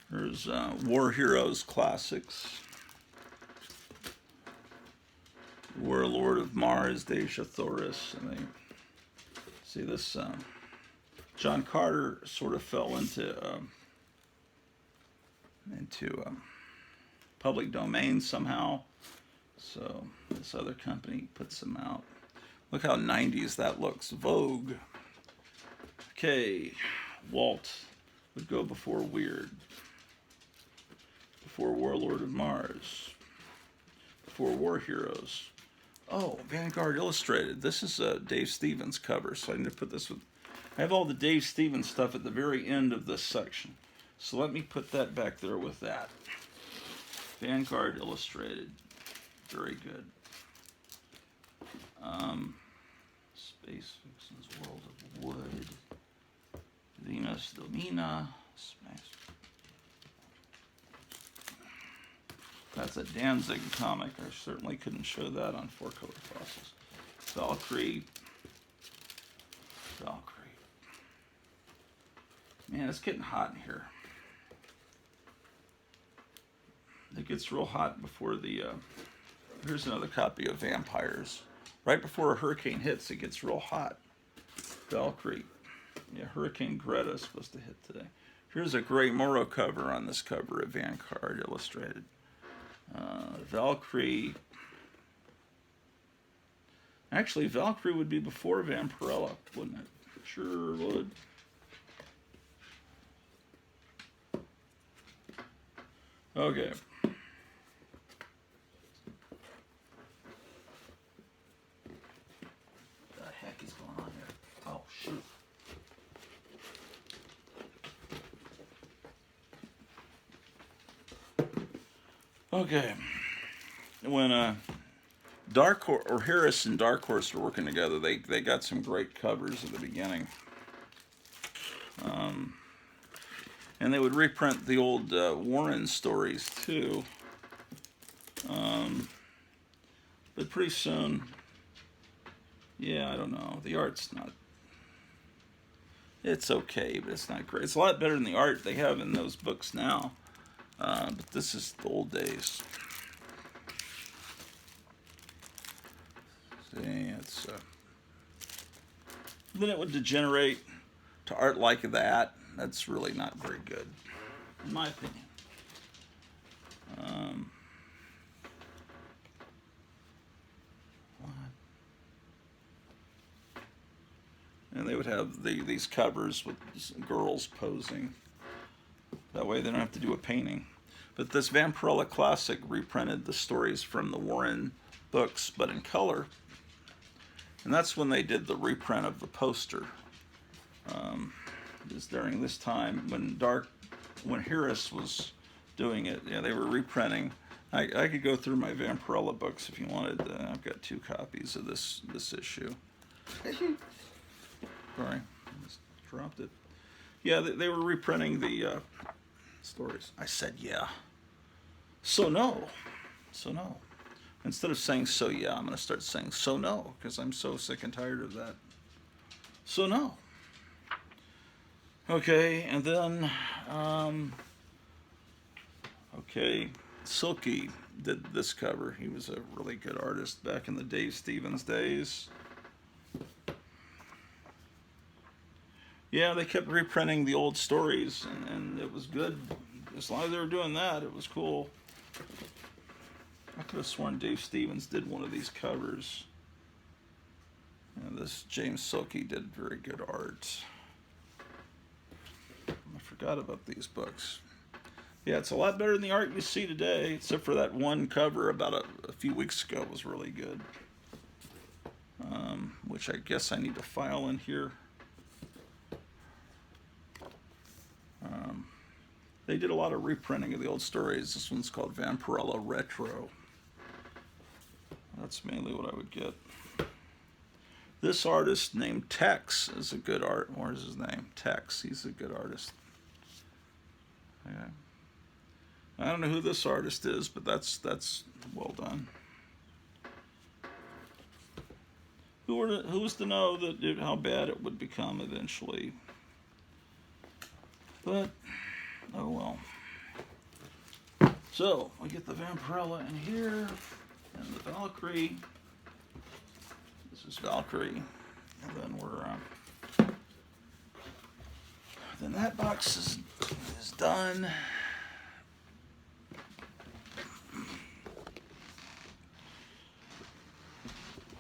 [SPEAKER 1] Here's War Heroes Classics. Warlord of Mars, Deja Thoris. And they see this. John Carter sort of fell into public domain somehow. So this other company puts them out. Look how 90s that looks. Vogue. Okay, Walt would go before Weird. Before Warlord of Mars. Before War Heroes. Oh, Vanguard Illustrated. This is Dave Stevens cover, so I need to put this with... I have all the Dave Stevens stuff at the very end of this section. So let me put that back there with that. Vanguard Illustrated. Very good. Space Vixens, World of Wood. Venus Domina. Smash. That's a Danzig comic. I certainly couldn't show that on 4-color process. Valkyrie. Man, it's getting hot in here. It gets real hot before the... here's another copy of Vampires. Right before a hurricane hits, it gets real hot. Valkyrie. Yeah, Hurricane Greta is supposed to hit today. Here's a Grey Morrow cover on this cover of Vanguard Illustrated. Valkyrie. Actually, Valkyrie would be before Vampirella, wouldn't it? Sure would. Okay. What the heck is going on here? Oh, shoot. Okay. When Dark Horse, or Harris and Dark Horse were working together, they got some great covers at the beginning. And they would reprint the old Warren stories too. But pretty soon, yeah, I don't know. The art's not... It's okay, but it's not great. It's a lot better than the art they have in those books now. But this is the old days. See, it's... then it would degenerate to art like that. That's really not very good, in my opinion. And they would have these covers with girls posing. That way they don't have to do a painting. But this Vampirella Classic reprinted the stories from the Warren books, but in color. And that's when they did the reprint of the poster. It was during this time when Harris was doing it. Yeah, they were reprinting. I could go through my Vampirella books if you wanted. I've got 2 copies of this issue. Sorry, just dropped it. Yeah, they were reprinting the stories. I said yeah. So no. Instead of saying so yeah, I'm going to start saying so no, because I'm so sick and tired of that. So no. Okay, and then, Silky did this cover. He was a really good artist back in the Dave Stevens days. Yeah, they kept reprinting the old stories, and it was good. As long as they were doing that, it was cool. I could have sworn Dave Stevens did one of these covers. And this James Silky did very good art. I forgot about these books. Yeah, it's a lot better than the art you see today, except for that one cover about a few weeks ago was really good. Which I guess I need to file in here. They did a lot of reprinting of the old stories. This one's called Vampirella Retro. That's mainly what I would get. This artist named Tex is a good art. Where's his name? Tex. He's a good artist. Yeah. I don't know who this artist is, but that's well done. Who's to know how bad it would become eventually? But oh well. So we get the Vampirella in here, and the Valkyrie. This is Valkyrie, and then then that box is done.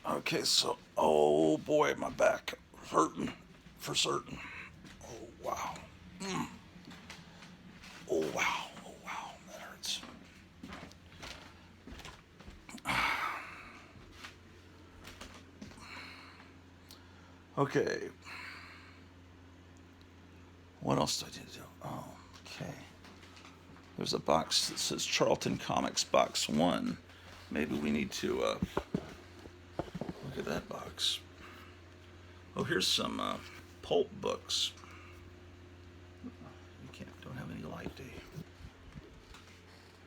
[SPEAKER 1] Okay, so oh boy, my back hurting for certain. Oh wow. Oh wow. Oh wow, that hurts. Okay. What else do I need to do? Oh, okay. There's a box that says Charlton Comics Box 1. Maybe we need to look at that box. Oh, here's some pulp books. You don't have any light, do you?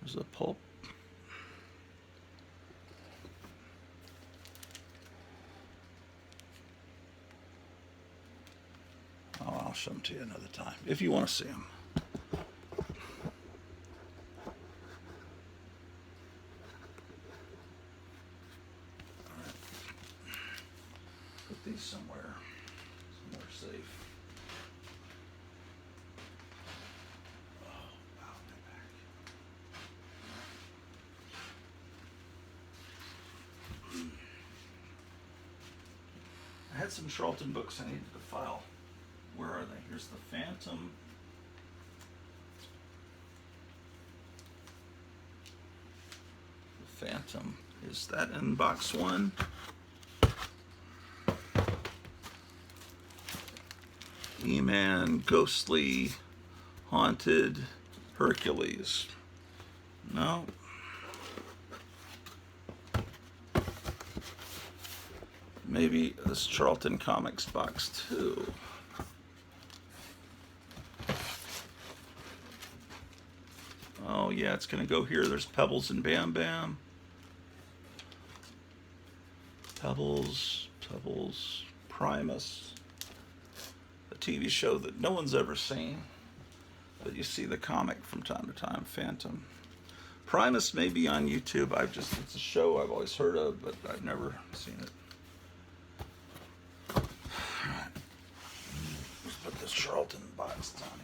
[SPEAKER 1] There's a pulp. Oh, I'll show them to you another time, if you want to see them. All right. Put these somewhere safe. Oh, wow, my back. I had some Charlton books I needed to file. Where are they? Here's the Phantom. The Phantom. Is that in box 1? E-Man, Ghostly, Haunted, Hercules. No. Maybe this Charlton Comics box 2. Oh yeah, it's gonna go here. There's Pebbles and Bam Bam. Pebbles, Primus. A TV show that no one's ever seen, but you see the comic from time to time, Phantom. Primus may be on YouTube. It's a show I've always heard of, but I've never seen it. Alright. Let's put this Charlton box on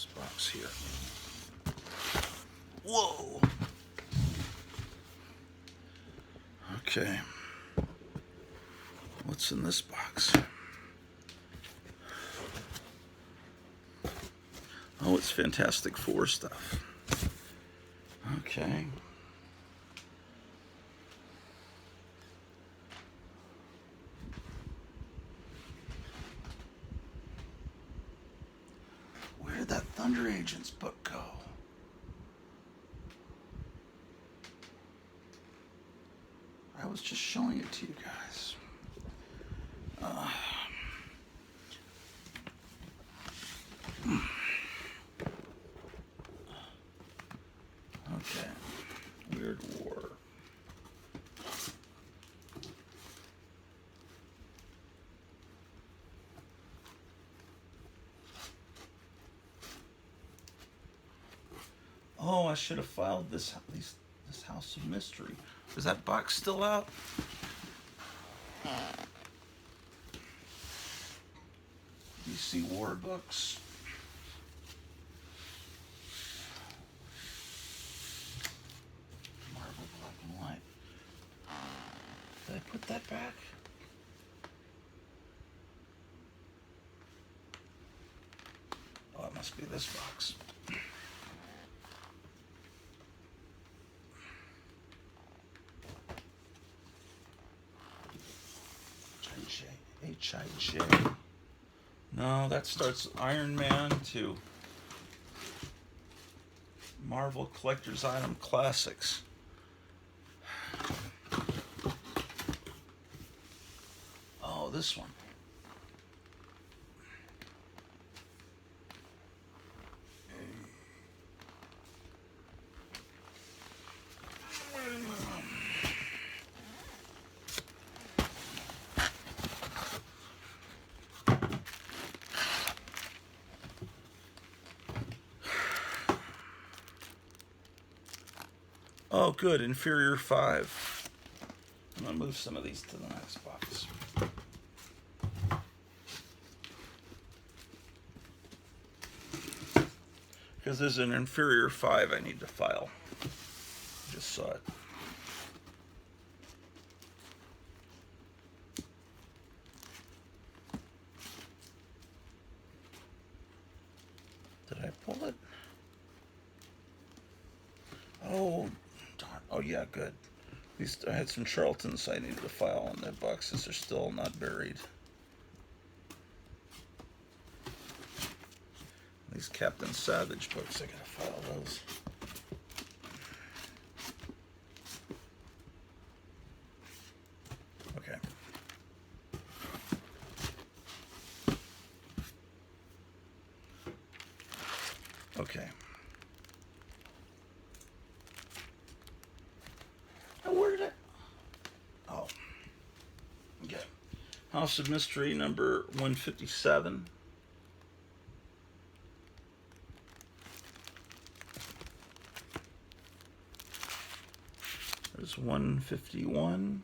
[SPEAKER 1] this box here. Whoa. Okay. What's in this box? Oh, it's Fantastic Four stuff. Okay. Where'd that Thunder Agents book go? I was just showing it to you guys. Okay. Weird War. Oh, I should have filed this House of Mystery. Is that box still out? DC War books. Marvel Black and White. Did I put that back? Oh, it must be this box. H.I.J. No, that starts Iron Man to Marvel Collector's Item Classics. Oh, this one. Oh, good. Inferior 5. I'm going to move some of these to the next box. Because there's an Inferior 5 I need to file. Just saw it. Did I pull it? Oh, darn. Oh, yeah, good. I had some Charltons I needed to file, and their boxes are still not buried. These Captain Savage books, I gotta file those. Okay. Okay. Now, where did oh. Okay. House of Mystery number 157. There's 151.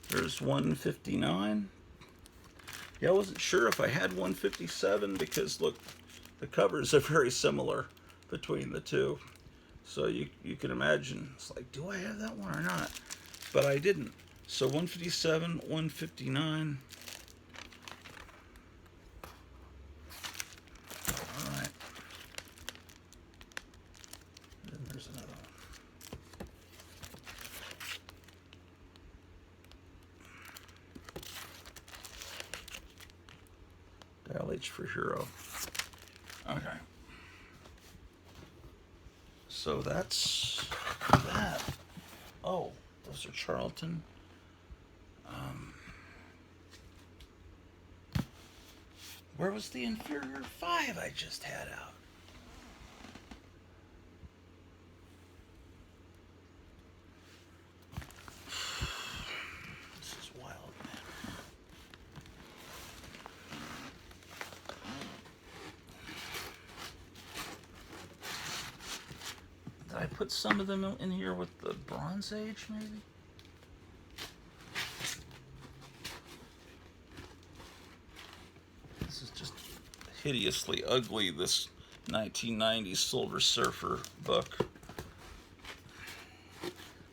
[SPEAKER 1] There's 159. Yeah, I wasn't sure if I had 157 because, look, the covers are very similar between the two. So you can imagine, it's like, do I have that one or not? But I didn't. So 157, 159. All right. Then there's another one. Dial H for Hero. Okay. So that's that. Oh, those are Charlton. Where was the Inferior 5 I just had out? This is wild, man. Did I put some of them in here with the Bronze Age, maybe? hideously ugly, this 1990s Silver Surfer book.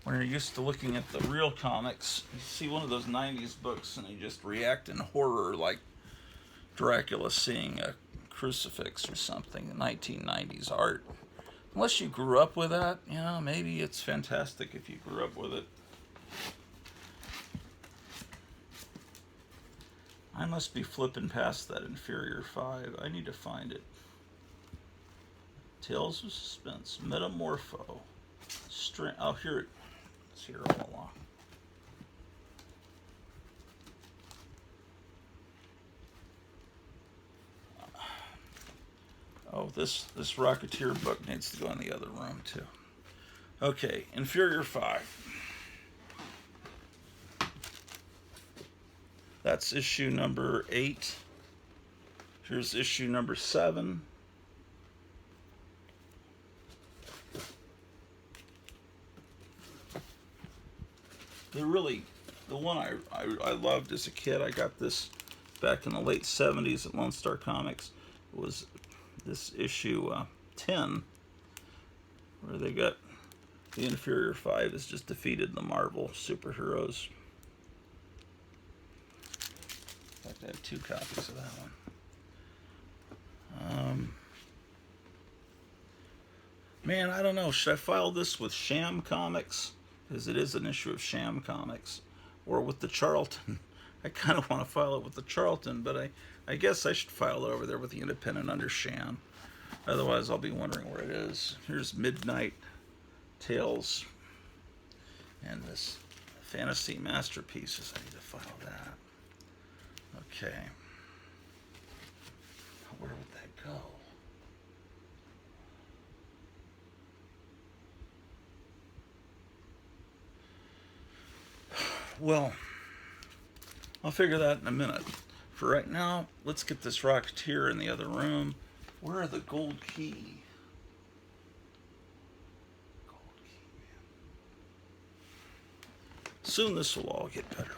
[SPEAKER 1] When you're used to looking at the real comics, you see one of those 90s books and you just react in horror like Dracula seeing a crucifix or something. 1990s art. Unless you grew up with that, maybe it's fantastic if you grew up with it. I must be flipping past that Inferior 5. I need to find it. Tales of Suspense. Metamorpho. Oh, here it is. It's here all along. Oh, this Rocketeer book needs to go in the other room, too. Okay, Inferior 5. That's issue number 8. Here's issue number 7. The one I loved as a kid, I got this back in the late 70s at Lone Star Comics, was this issue 10, where they got the Inferior 5 has just defeated the Marvel superheroes. In fact, I have 2 copies of that one. Man, I don't know. Should I file this with Sham Comics? Because it is an issue of Sham Comics. Or with the Charlton. I kind of want to file it with the Charlton, but I guess I should file it over there with the Independent under Sham. Otherwise, I'll be wondering where it is. Here's Midnight Tales. And this Fantasy Masterpieces. I need to file that. Okay. Where would that go? Well, I'll figure that in a minute. For right now, let's get this Rocketeer in the other room. Where are the gold key? Gold key, man. Soon this will all get better.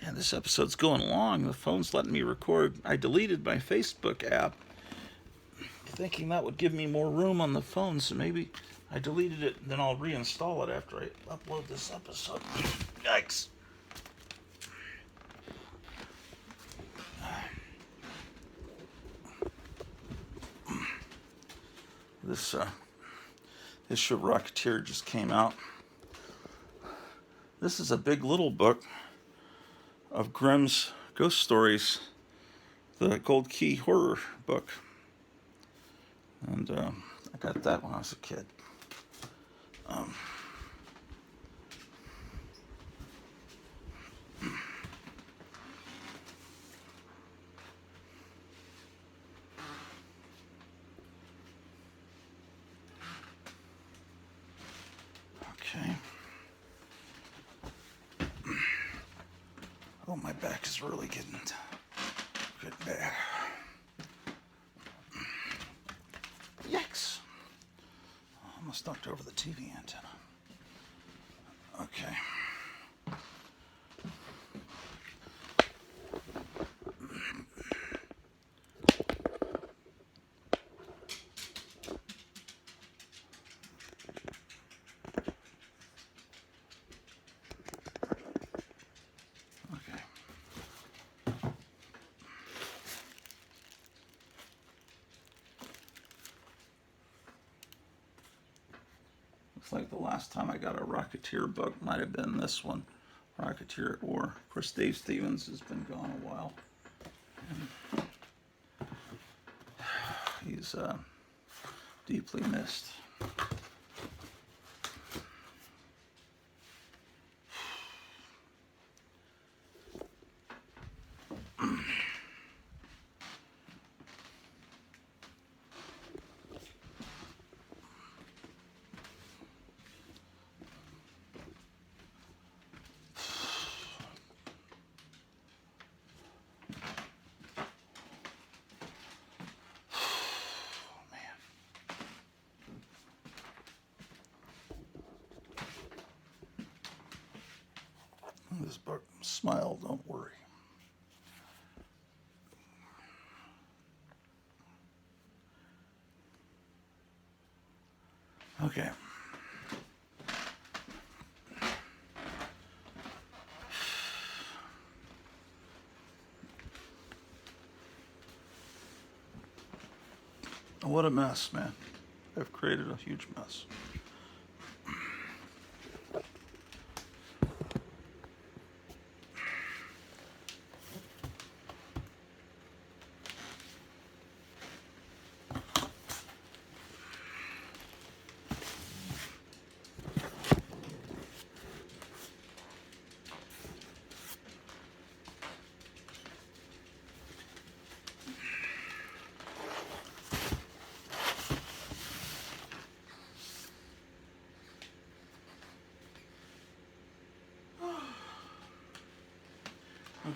[SPEAKER 1] And this episode's going long. The phone's letting me record. I deleted my Facebook app, thinking that would give me more room on the phone, so maybe I deleted it, and then I'll reinstall it after I upload this episode. Yikes. This issue of Rocketeer just came out. This is a Big Little book of Grimm's Ghost Stories, the Gold Key horror book. And I got that when I was a kid. Okay. Oh, my back is really getting good bad. Yikes. Almost knocked over the TV antenna. Okay. Looks like the last time I got a Rocketeer book might have been this one, Rocketeer at War. Of course, Dave Stevens has been gone a while. And he's deeply missed. This book, Smile, Don't Worry. Okay. What a mess, man. I've created a huge mess.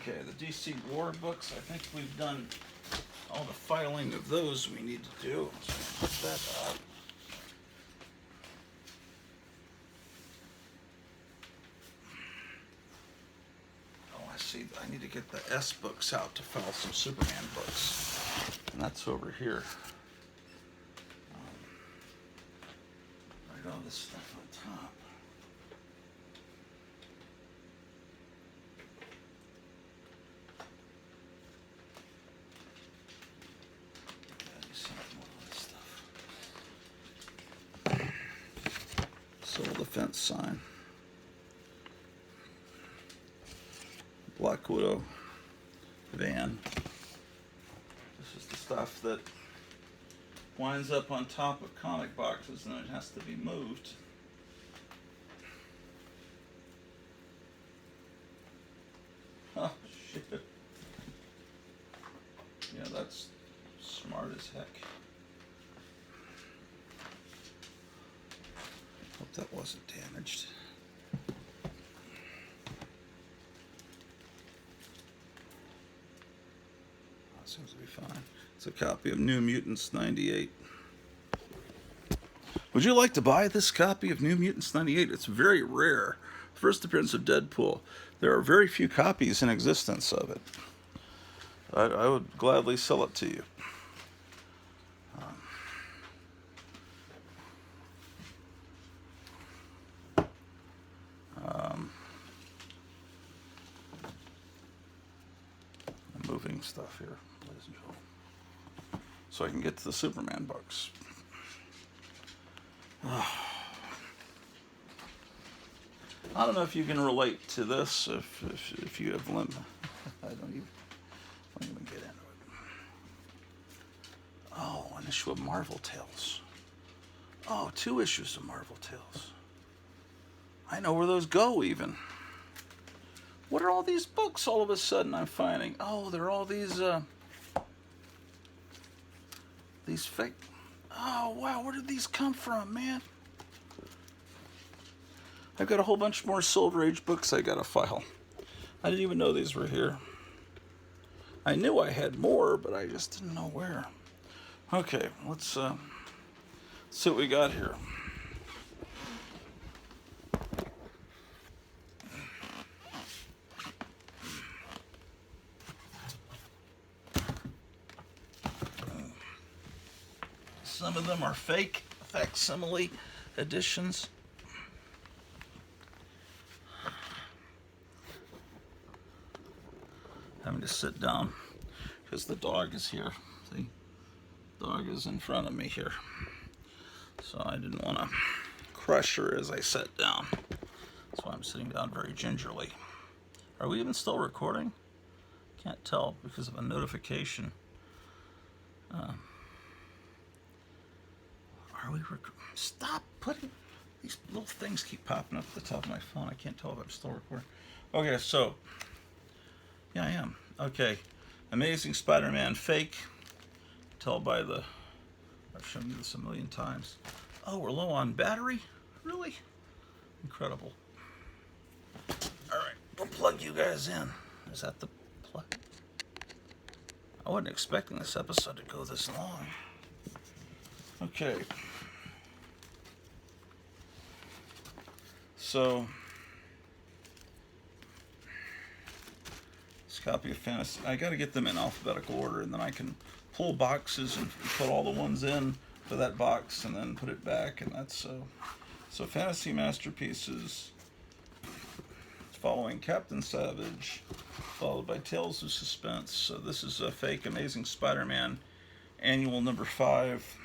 [SPEAKER 1] Okay, the DC War books, I think we've done all the filing of those we need to do. So put that up. Oh, I see. I need to get the S books out to file some Superman books. And that's over here. Write all this stuff on top. Civil defense sign. Black Widow van. This is the stuff that winds up on top of comic boxes and it has to be moved. Oh, shit. Yeah, that's smart as heck. Hope that wasn't damaged. That seems to be fine. It's a copy of New Mutants 98. Would you like to buy this copy of New Mutants 98? It's very rare. First appearance of Deadpool. There are very few copies in existence of it. I would gladly sell it to you. I'm moving stuff here, ladies and gentlemen, so I can get to the Superman books. I don't know if you can relate to this, if you have limb. I don't even get into it. Oh, an issue of Marvel Tales. Oh, 2 issues of Marvel Tales. I know where those go, even. What are all these books all of a sudden I'm finding? Oh, they're all these fake. Oh, wow, where did these come from, man? I've got a whole bunch more Silver Age books I gotta file. I didn't even know these were here. I knew I had more, but I just didn't know where. Okay, let's see what we got here. Some of them are fake facsimile editions. Having to sit down because the dog is here. See? The dog is in front of me here. So I didn't want to crush her as I sat down. That's why I'm sitting down very gingerly. Are we even still recording? Can't tell because of a notification. Are we Stop putting... These little things keep popping up at the top of my phone. I can't tell if I'm still recording. Okay, so... Yeah, I am. Okay. Amazing Spider-Man fake. Tell by the... I've shown you this a million times. Oh, we're low on battery? Really? Incredible. Alright, we'll plug you guys in. Is that the plug? I wasn't expecting this episode to go this long. Okay. So... copy of Fantasy. I got to get them in alphabetical order, and then I can pull boxes and put all the ones in for that box and then put it back, and that's so Fantasy Masterpieces, following Captain Savage, followed by Tales of Suspense. So this is a fake Amazing Spider-Man annual number 5.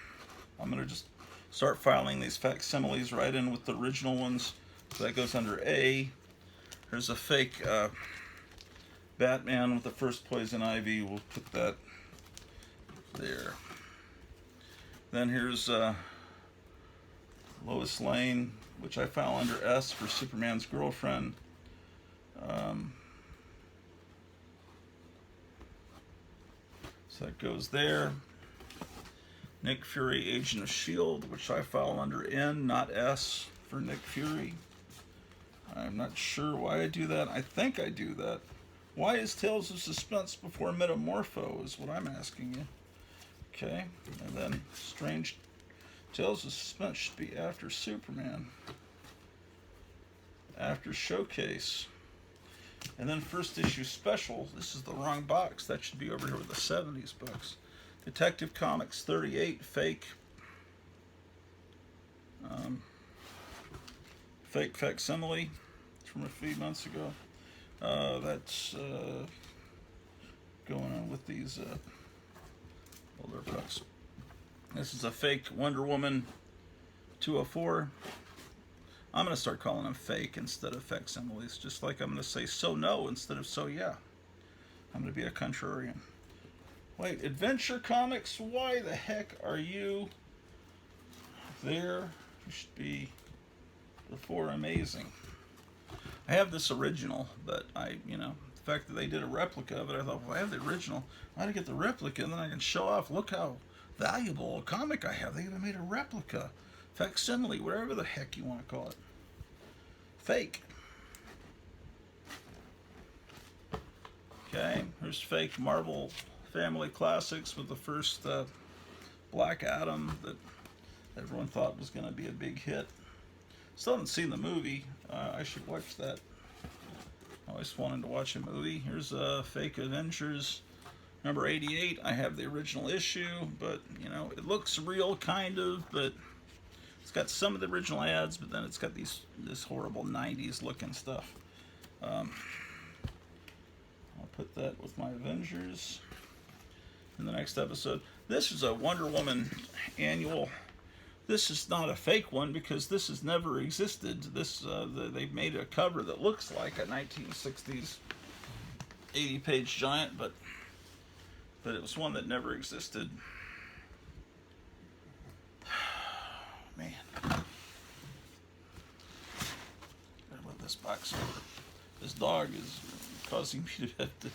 [SPEAKER 1] I'm going to just start filing these facsimiles right in with the original ones. So that goes under A. Here's a fake Batman with the first Poison Ivy. We'll put that there. Then here's Lois Lane, which I file under S for Superman's girlfriend. So that goes there. Nick Fury, Agent of S.H.I.E.L.D., which I file under N, not S, for Nick Fury. I'm not sure why I do that. I think I do that. Why is Tales of Suspense before Metamorpho is what I'm asking you. Okay, and then Strange Tales of Suspense should be after Superman. After Showcase. And then first issue special. This is the wrong box. That should be over here with the 70s books. Detective Comics 38, fake. Fake facsimile from a few months ago. That's going on with these older books. This is a fake Wonder Woman 204. I'm going to start calling them fake instead of facsimiles, just like I'm going to say so no instead of so yeah. I'm going to be a contrarian. Wait, Adventure Comics, why the heck are you there? You should be before Amazing. I have this original, but the fact that they did a replica of it, I thought, well, I have the original. I ought to get the replica, and then I can show off, look how valuable a comic I have. They even made a replica. Facsimile, whatever the heck you want to call it. Fake. Okay, here's fake Marvel Family Classics with the first Black Adam that everyone thought was going to be a big hit. Still haven't seen the movie. I should watch that. I always wanted to watch a movie. Here's fake Avengers number 88. I have the original issue, but it looks real kind of, but it's got some of the original ads, but then it's got this horrible 90s looking stuff. I'll put that with my Avengers in the next episode. This is a Wonder Woman annual. This is not a fake one because this has never existed. They've made a cover that looks like a 1960s 80-page giant, but it was one that never existed. Man, gotta move this box over. This dog is causing me to have to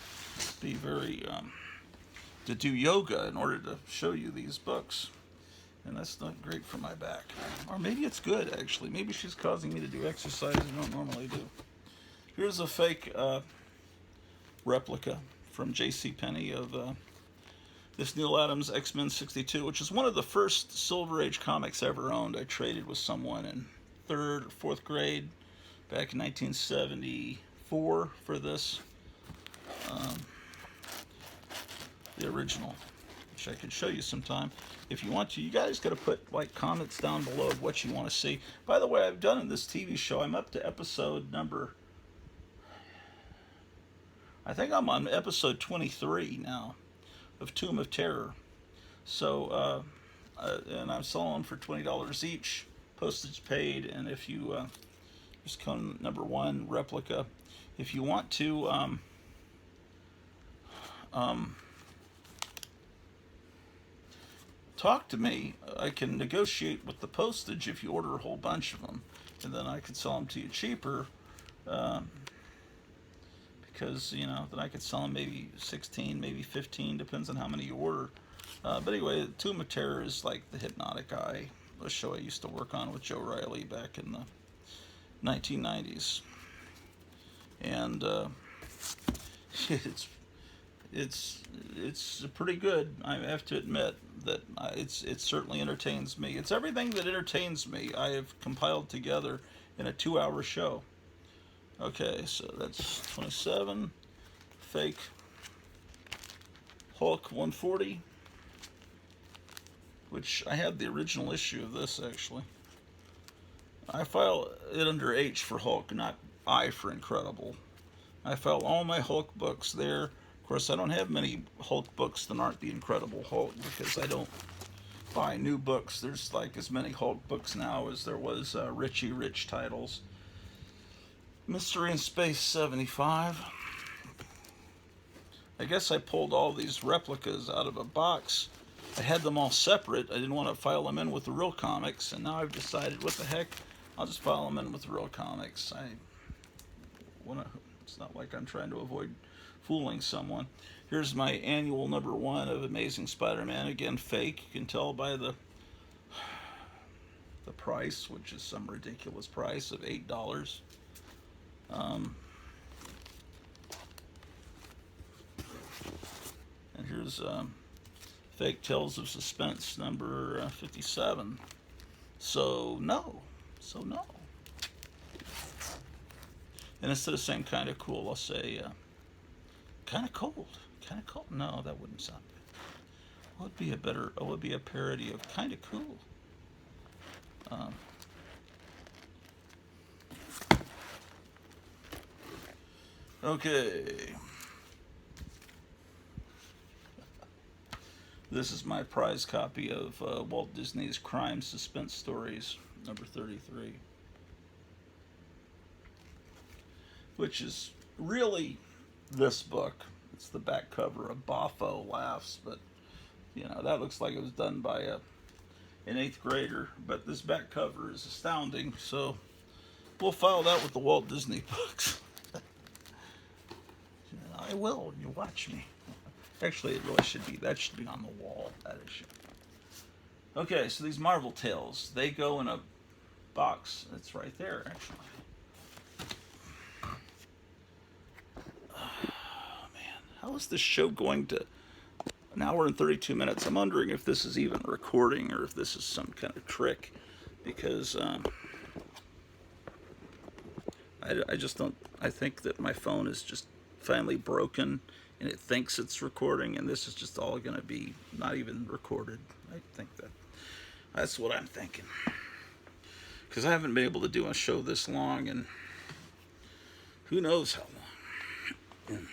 [SPEAKER 1] be very to do yoga in order to show you these books. And that's not great for my back. Or maybe it's good, actually. Maybe she's causing me to do exercise I don't normally do. Here's a fake replica from JCPenney of this Neil Adams X-Men 62, which is one of the first Silver Age comics I ever owned. I traded with someone in 3rd or 4th grade back in 1974 for this. The original, which I could show you sometime if you want to. You guys got to put comments down below of what you want to see. By the way, I've done in this TV show, I'm up to episode number, I think I'm on episode 23 now of Tomb of Terror. So and I'm selling them for $20 each, postage paid. And if you just come number 1 replica, if you want to talk to me, I can negotiate with the postage if you order a whole bunch of them, and then I can sell them to you cheaper, because then I could sell them maybe 16, maybe 15, depends on how many you order. But anyway, Tomb of Terror is like the Hypnotic Eye, a show I used to work on with Joe Riley back in the 1990s, and it's pretty good. I have to admit that it certainly entertains me. It's everything that entertains me I have compiled together in a 2-hour show. Okay, so that's 27. Fake Hulk 140. which I have the original issue of this actually. I file it under H for Hulk, not I for Incredible. I file all my Hulk books there. Of course, I don't have many Hulk books that aren't the Incredible Hulk because I don't buy new books. There's like as many Hulk books now as there was Richie Rich titles. Mystery in Space 75. I guess I pulled all these replicas out of a box. I had them all separate. I didn't want to file them in with the real comics, and now I've decided, what the heck, I'll just file them in with the real comics. It's not like I'm trying to avoid fooling someone. Here's my annual #1 of Amazing Spider-Man. Again, fake. You can tell by the price, which is some ridiculous price of $8. And here's Fake Tales of Suspense number 57. So no. And instead of saying kind of cool, I'll say kind of cold. Kind of cold. No, that wouldn't sound good. What would be a parody of kind of cool? Okay. This is my prize copy of Walt Disney's Crime Suspense Stories, number 33. Which is really this book. It's the back cover of Boffo Laughs, but you know, that looks like it was done by an 8th grader. But this back cover is astounding, so we'll file that with the Walt Disney books. I will. You watch me. Actually, it really should be. That should be on the wall. That issue. Okay, so these Marvel Tales, they go in a box. It's right there, actually. Oh, man. How is this show going to an hour and 32 minutes? I'm wondering if this is even recording or if this is some kind of trick. Because I just don't. I think that my phone is just finally broken and it thinks it's recording, and this is just all going to be not even recorded. I think that's what I'm thinking, because I haven't been able to do a show this long, and who knows how long.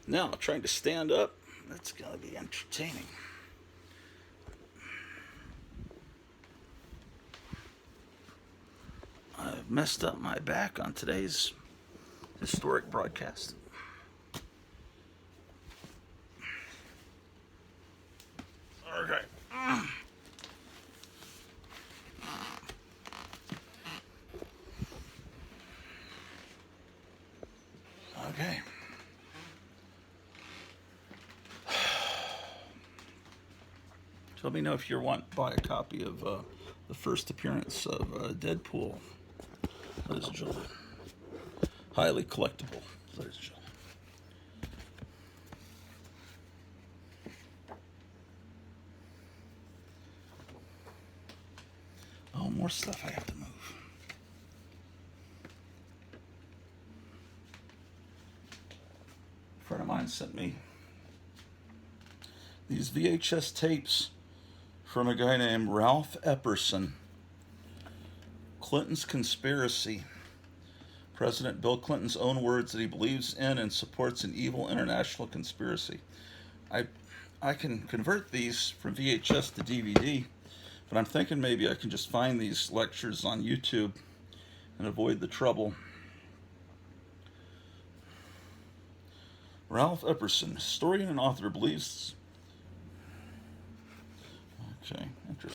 [SPEAKER 1] Now trying to stand up, that's going to be entertaining. I've messed up my back on today's historic broadcast. Okay. Okay. So let me know if you want to buy a copy of the first appearance of Deadpool, ladies and gentlemen. Highly collectible, ladies and gentlemen. Oh, more stuff I have to move. A friend of mine sent me these VHS tapes from a guy named Ralph Epperson. Clinton's Conspiracy. President Bill Clinton's own words that he believes in and supports an evil international conspiracy. I can convert these from VHS to DVD, but I'm thinking maybe I can just find these lectures on YouTube and avoid the trouble. Ralph Epperson, historian and author, believes... Okay, interesting.